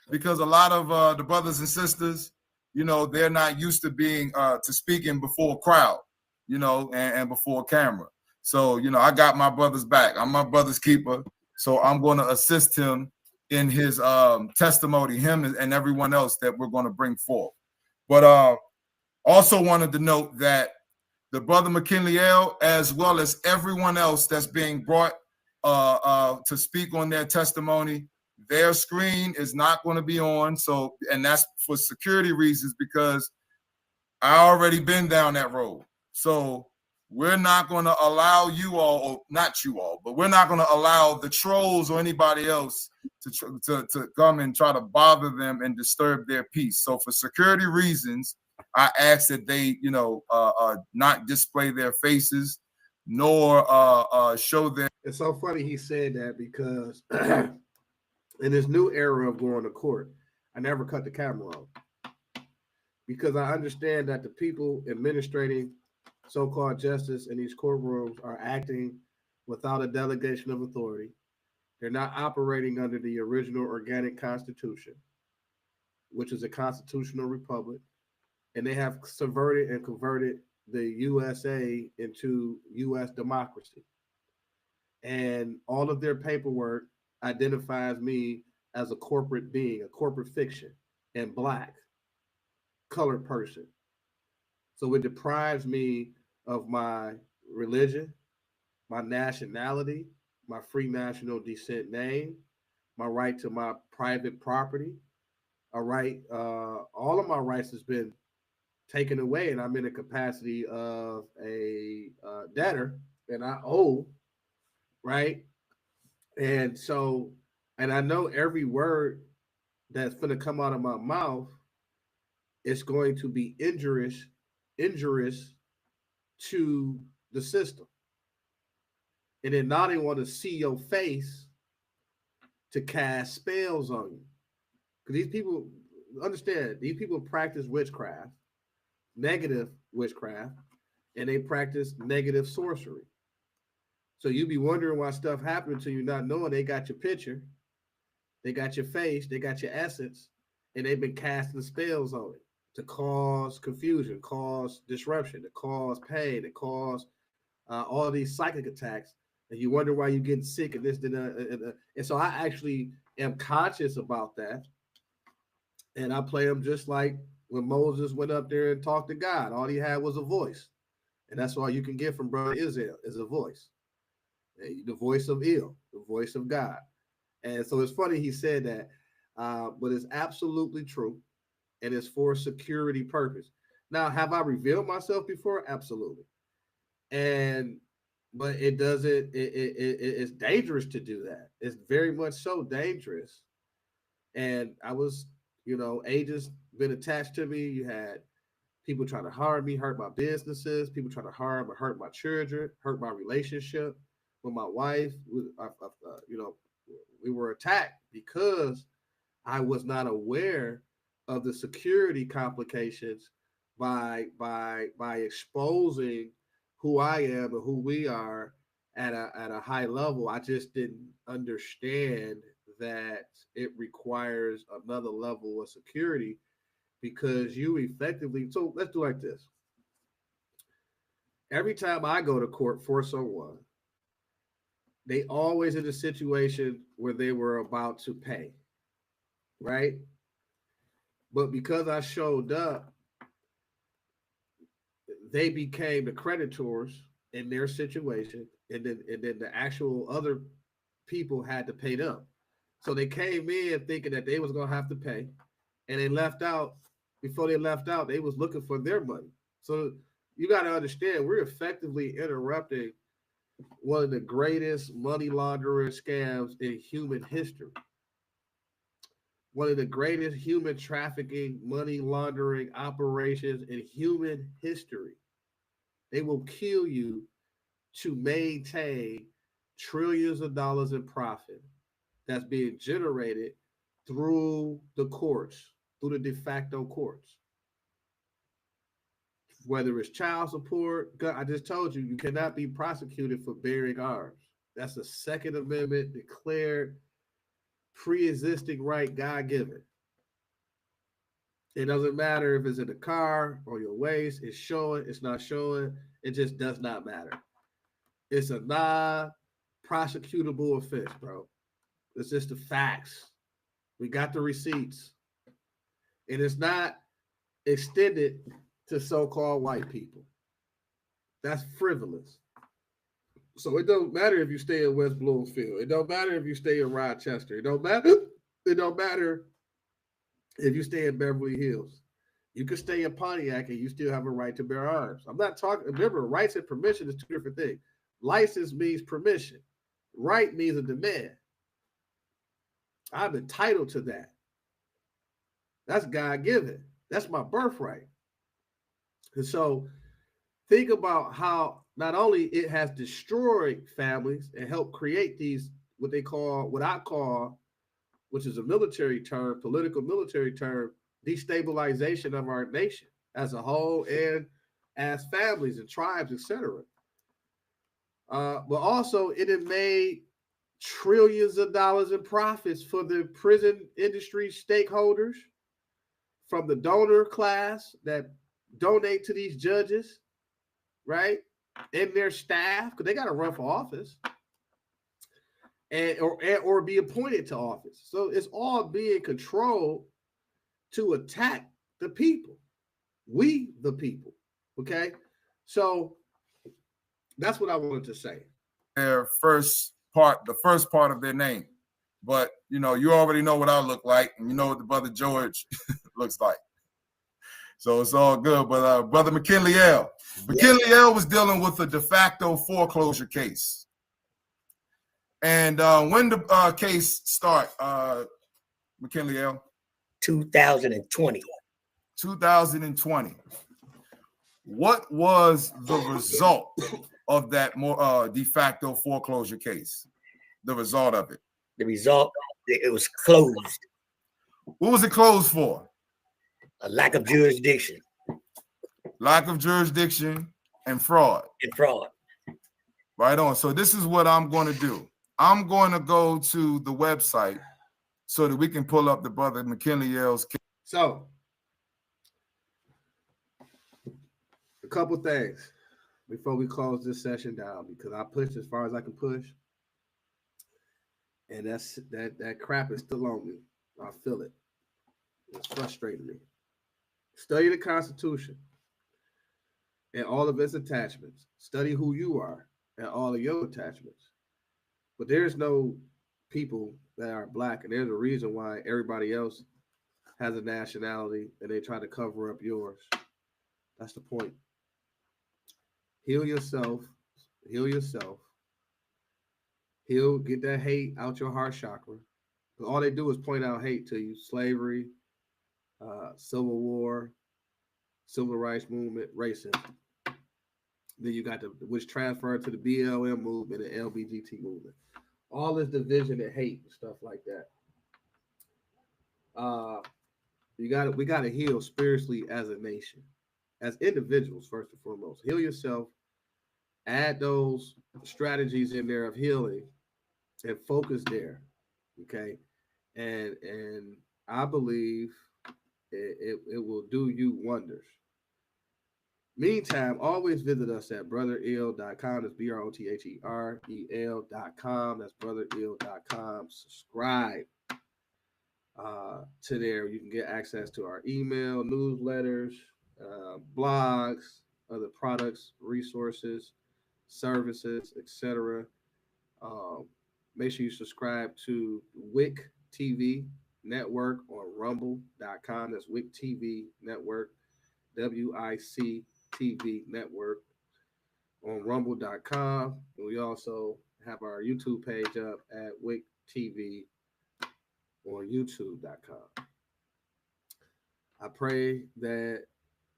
because a lot of the brothers and sisters, you know, they're not used to being to speaking before a crowd, you know, and before a camera. So, you know, I got my brother's back. I'm my brother's keeper. So I'm going to assist him in his testimony, him and everyone else that we're going to bring forth. But also wanted to note that the brother McKinley L, as well as everyone else that's being brought to speak on their testimony, their screen is not going to be on. So, and that's for security reasons because I already been down that road. So we're not going to allow you all, or not you all, but we're not going to allow the trolls or anybody else to come and try to bother them and disturb their peace. So for security reasons, I ask that they, not display their faces, nor show their. It's so funny he said that because in this new era of going to court, I never cut the camera off because I understand that the people administrating so-called justice in these courtrooms are acting without a delegation of authority. They're not operating under the original organic constitution, which is a constitutional republic, and they have subverted and converted the USA into U.S. democracy. And all of their paperwork identifies me as a corporate being, a corporate fiction, and Black, colored person. So it deprives me of my religion, my nationality, my free national descent name, my right to my private property, all of my rights has been taken away, and I'm in a capacity of a debtor, and I owe, right? And so, and I know every word that's going to come out of my mouth is going to be injurious to the system. And then now they want to see your face to cast spells on you. Because these people, understand, these people practice witchcraft, negative witchcraft, and they practice negative sorcery. So you be wondering why stuff happened to you, not knowing they got your picture, they got your face, they got your essence, and they've been casting spells on it to cause confusion, cause disruption, to cause pain, to cause all these psychic attacks. And you wonder why you're getting sick and this, and so I actually am conscious about that. And I play them just like when Moses went up there and talked to God. All he had was a voice. And that's all you can get from Brother Israel is a voice. The voice of Il, the voice of God. And so it's funny he said that, but it's absolutely true. And it's for security purpose. Now, have I revealed myself before? Absolutely. But it doesn't, it's dangerous to do that. It's very much so dangerous. And I was, agents been attached to me. You had people trying to harm me, hurt my businesses, people trying to harm or hurt my children, hurt my relationship with my wife. We were attacked because I was not aware of the security complications by exposing who I am and who we are at a high level. I just didn't understand that it requires another level of security because you effectively, so let's do like this. Every time I go to court for someone, they always in a situation where they were about to pay, right? But because I showed up, they became the creditors in their situation, and then the actual other people had to pay them. So they came in thinking that they was gonna have to pay, and they left out. Before they left out, they was looking for their money. So you got to understand, we're effectively interrupting one of the greatest money laundering scams in human history. One of the greatest human trafficking, money laundering operations in human history. They will kill you to maintain trillions of dollars in profit that's being generated through the courts, through the de facto courts. Whether it's child support, I just told you, you cannot be prosecuted for bearing arms. That's a Second Amendment declared pre-existing right, God-given. It doesn't matter if it's in the car or your waist, it's showing, it's not showing, it just does not matter. It's a non-prosecutable offense, bro. It's just the facts. We got the receipts. And it's not extended to so-called white people. That's frivolous. So it don't matter if you stay in West Bloomfield. It don't matter if you stay in Rochester. It don't matter if you stay in Beverly Hills. You can stay in Pontiac and you still have a right to bear arms. I'm not talking, remember, rights and permission is two different things. License means permission, right means a demand. I'm entitled to that. That's God given. That's my birthright. And so think about how not only it has destroyed families and helped create these, what I call, which is a military term, political military term, destabilization of our nation as a whole and as families and tribes, etc. But also it had made trillions of dollars in profits for the prison industry stakeholders, from the donor class that donate to these judges, right? And their staff, because they got to run for office or be appointed to office. So it's all being controlled to attack the people. We, the people. Okay. So that's what I wanted to say. The first part of their name. But you know, you already know what I look like, and you know what the brother George looks like. So it's all good. But brother McKinley L. McKinley L was dealing with a de facto foreclosure case. And when the case start, McKinley L? 2020. 2020. What was the result of that de facto foreclosure case? The result of it? The result, it was closed. What was it closed for? A lack of jurisdiction. Lack of jurisdiction and fraud. And fraud. Right on. So this is what I'm going to do. I'm going to go to the website so that we can pull up the brother McKinley L's case. So, a couple things before we close this session down, because I pushed as far as I can push, and that crap is still on me. I feel it. It's frustrating me. Study the Constitution and all of its attachments. Study who you are and all of your attachments. But there's no people that are black, and there's a reason why everybody else has a nationality and they try to cover up yours. That's the point. Heal yourself. Heal yourself. Heal, get that hate out your heart chakra. All they do is point out hate to you. Slavery, Civil War, Civil Rights Movement, racism. Then you got which transferred to the BLM movement and LBGT movement. All this division and hate and stuff like that. We got to heal spiritually as a nation, as individuals first and foremost. Heal yourself. Add those strategies in there of healing and focus there. Okay, and I believe it will do you wonders. Meantime, always visit us at brotherel.com. That's BROTHEREL.com. That's brotherel.com. Subscribe to there. You can get access to our email, newsletters, blogs, other products, resources, services, etc. Make sure you subscribe to WIC TV Network on rumble.com. That's WIC TV Network, WIC TV Network on rumble.com. And we also have our YouTube page up at WIC TV on youtube.com. I pray that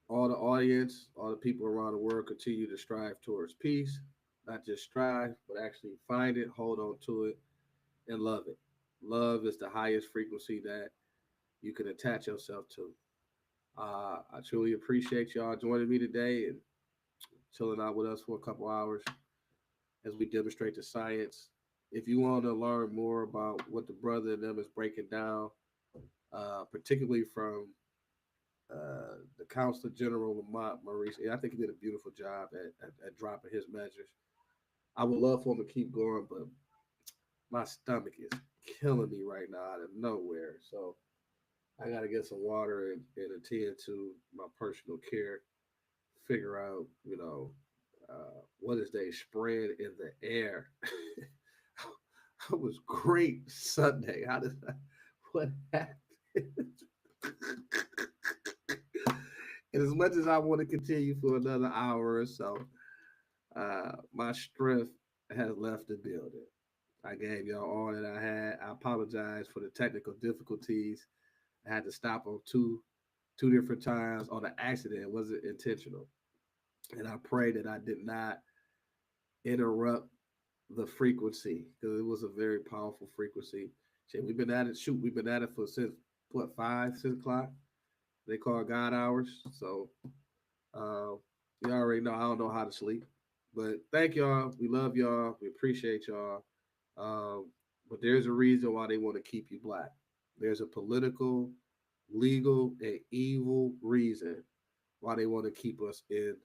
all the audience, all the people around the world continue to strive towards peace. Not just strive, but actually find it, hold on to it, and love it. Love is the highest frequency that you can attach yourself to. I truly appreciate y'all joining me today and chilling out with us for a couple hours as we demonstrate the science. If you want to learn more about what the brother and them is breaking down, particularly from the Counselor General Lamont Maurice, I think he did a beautiful job at dropping his measures. I would love for him to keep going, but my stomach is killing me right now out of nowhere. So I got to get some water and attend to my personal care, figure out, what is they spread in the air. It was great Sunday. What happened? And as much as I want to continue for another hour or so, my strength has left the building. I gave y'all all that I had. I apologize for the technical difficulties. I had to stop on two different times on an accident. It wasn't intentional. And I pray that I did not interrupt the frequency because it was a very powerful frequency. Shit, we've been at it. Shoot, we've been at it for since what 5, 6 o'clock. They call it God hours. So you already know I don't know how to sleep. But thank y'all. We love y'all. We appreciate y'all. But there's a reason why they want to keep you black. There's a political, legal, and evil reason why they want to keep us in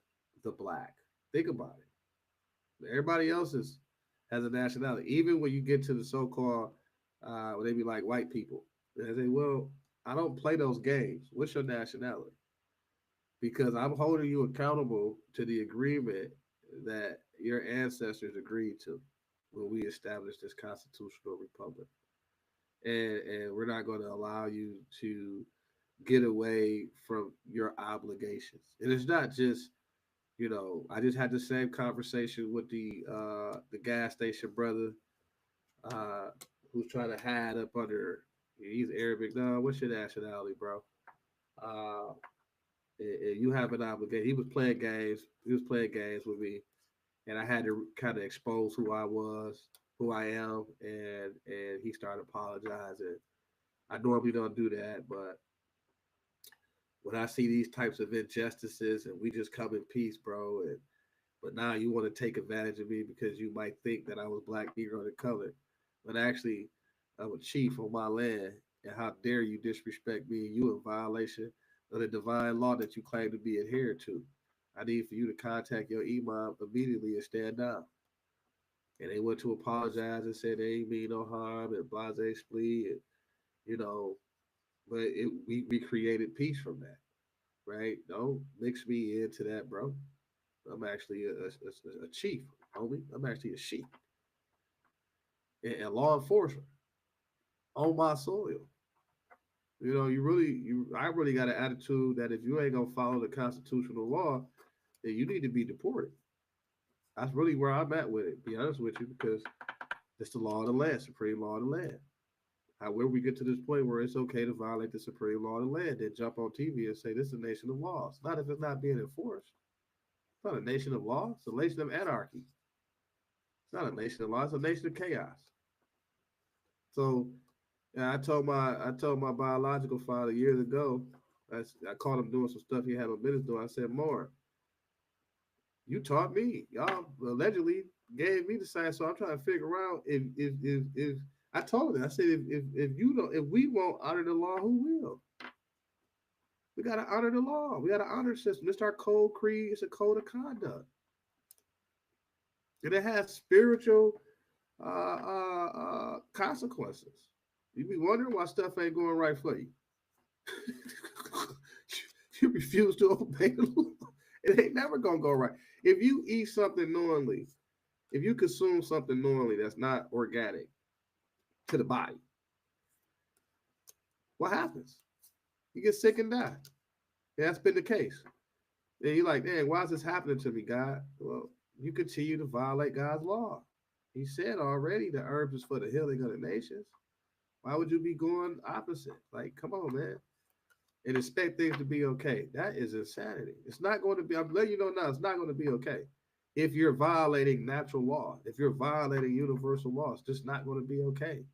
the black. Think about it. Everybody else has a nationality. Even when you get to the so-called, when they be like white people, they say, well, I don't play those games. What's your nationality? Because I'm holding you accountable to the agreement that your ancestors agreed to when we established this constitutional republic. And we're not going to allow you to get away from your obligations. And it's not just, I just had the same conversation with the gas station brother who's trying to hide up under. He's Arabic. No, what's your nationality, bro? And you have an obligation. He was playing games. He was playing games with me, and I had to kind of expose who I was, who I am, and he started apologizing. I normally don't do that, but when I see these types of injustices, and we just come in peace, bro, but now you want to take advantage of me because you might think that I was black, Negro, and colored, but actually I'm a chief on my land, and how dare you disrespect me and you in violation of the divine law that you claim to be adhered to. I need for you to contact your imam immediately and stand down. And they went to apologize and said they ain't mean no harm and blase splee, and but we created peace from that, right? Don't mix me into that, bro. I'm actually a chief, homie. I'm actually a sheep and law enforcement on my soil. I really got an attitude that if you ain't gonna follow the constitutional law, then you need to be deported. That's really where I'm at with it, be honest with you, because it's the law of the land, supreme law of the land. However, we get to this point where it's okay to violate the supreme law of the land, then jump on TV and say this is a nation of laws. Not if it's not being enforced. It's not a nation of law. It's a nation of anarchy. It's not a nation of law. It's a nation of chaos. So, I told my biological father years ago. I caught him doing some stuff he had on business doing. I said, "More, you taught me. Y'all allegedly gave me the science, so I'm trying to figure out if I told him. I said, if we won't honor the law, who will? We got to honor the law. We got to honor the system. It's our code creed. It's a code of conduct, and it has spiritual consequences. You be wondering why stuff ain't going right for you. You refuse to obey the law. It ain't never gonna go right. If you eat something knowingly, if you consume something knowingly that's not organic to the body, what happens? You get sick and die. And that's been the case. And you're like, man, why is this happening to me, God? Well, you continue to violate God's law. He said already the herbs is for the healing of the nations. Why would you be going opposite? Like, come on, man. And expect things to be okay. That is insanity. It's not going to be, I'm letting you know now, it's not going to be okay. If you're violating natural law, if you're violating universal law, it's just not going to be okay.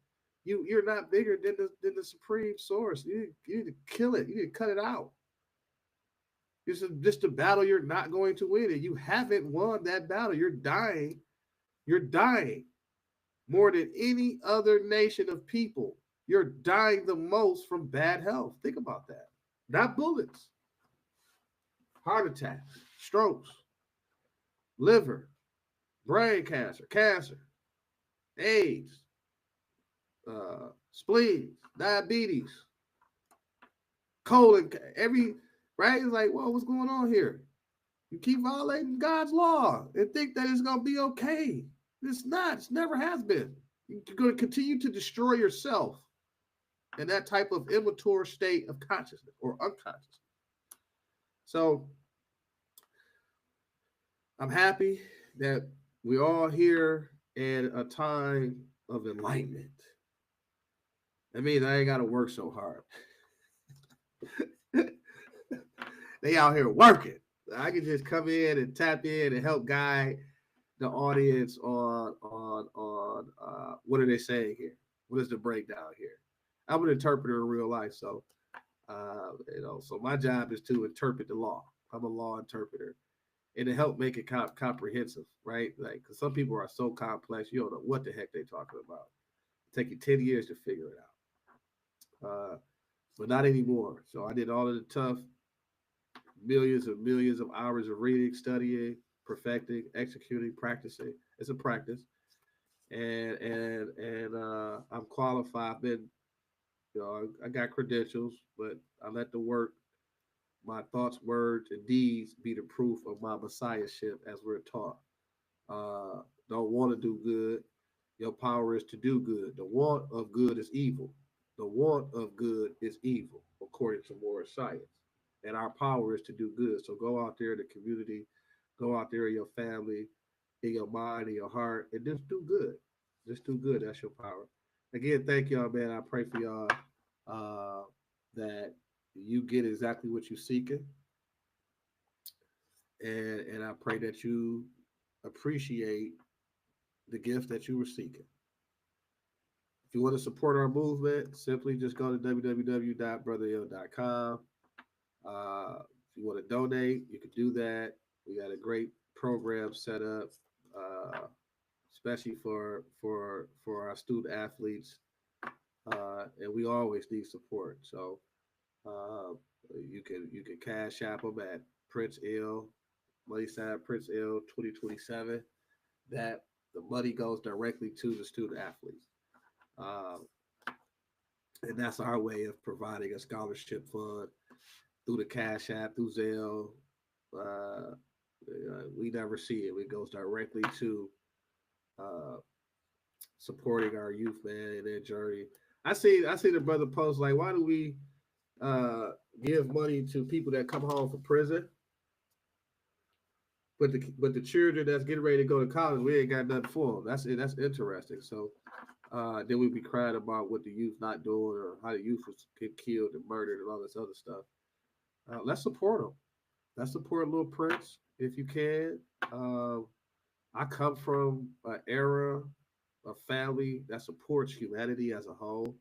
You're not bigger than the supreme source. You need to kill it. You need to cut it out. This is just a battle you're not going to win. And you haven't won that battle. You're dying. You're dying more than any other nation of people. You're dying the most from bad health. Think about that. Not bullets. Heart attacks, strokes, liver, brain cancer, AIDS, spleen, diabetes, colon, right? It's like, well, what's going on here? You keep violating God's law and think that it's going to be okay. It's not. It never has been. You're going to continue to destroy yourself in that type of immature state of consciousness or unconscious. So I'm happy that we're all here in a time of enlightenment. That means I ain't got to work so hard. They out here working. I can just come in and tap in and help guide the audience on what are they saying here? What is the breakdown here? I'm an interpreter in real life, so so my job is to interpret the law. I'm a law interpreter, and to help make it comprehensive, right? Like, because some people are so complex, you don't know what the heck they're talking about. It'll take you 10 years to figure it out, but not anymore. So I did all of the tough, millions and millions of hours of reading, studying, perfecting, executing, practicing. It's a practice, and I'm qualified. I've been, I got credentials, but I let the work, my thoughts, words, and deeds be the proof of my messiahship, as we're taught. Don't want to do good. Your power is to do good. The want of good is evil. The want of good is evil, according to more science. And our power is to do good. So go out there in the community, go out there in your family, in your mind, in your heart, and just do good. Just do good. That's your power. Again, thank y'all, man. I pray for y'all that you get exactly what you're seeking. And I pray that you appreciate the gift that you were seeking. If you want to support our movement, simply just go to www.brotherl.com. If you want to donate, you can do that. We got a great program set up, especially for our student athletes, and we always need support. So you can cash app them at Prince L, money sign Prince L 2027. That the money goes directly to the student athletes. And that's our way of providing a scholarship fund through the Cash App, through Zelle. We never see it. It goes directly to supporting our youth, man, in their journey. I see the brother post like, why do we give money to people that come home from prison? But the children that's getting ready to go to college, we ain't got nothing for them. That's interesting. So then we be crying about what the youth not doing, or how the youth was get killed and murdered and all this other stuff. Let's support them. Let's support Little Prince if you can. I come from an era, a family that supports humanity as a whole.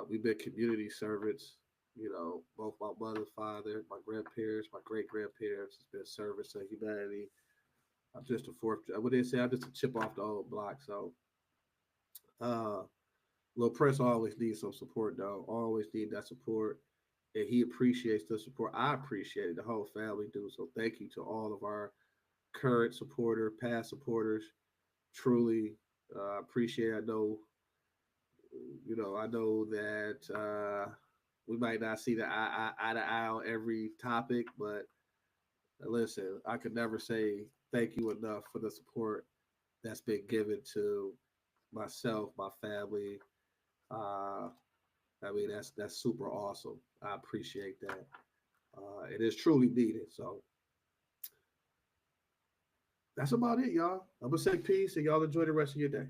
We've been community servants. Both my mother, father, my grandparents, my great grandparents has been service to humanity. I'm just a fourth. What they say, I'm just a chip off the old block. So, Lil Prince always needs some support, though. Always need that support, and he appreciates the support. I appreciate it. The whole family do. So, thank you to all of our current supporter, past supporters. Truly appreciate it. I know that we might not see the eye to eye on every topic, but listen, I could never say thank you enough for the support that's been given to myself, my family. That's super awesome. I appreciate that. It is truly needed. So that's about it, y'all. I'm gonna say peace, and y'all enjoy the rest of your day.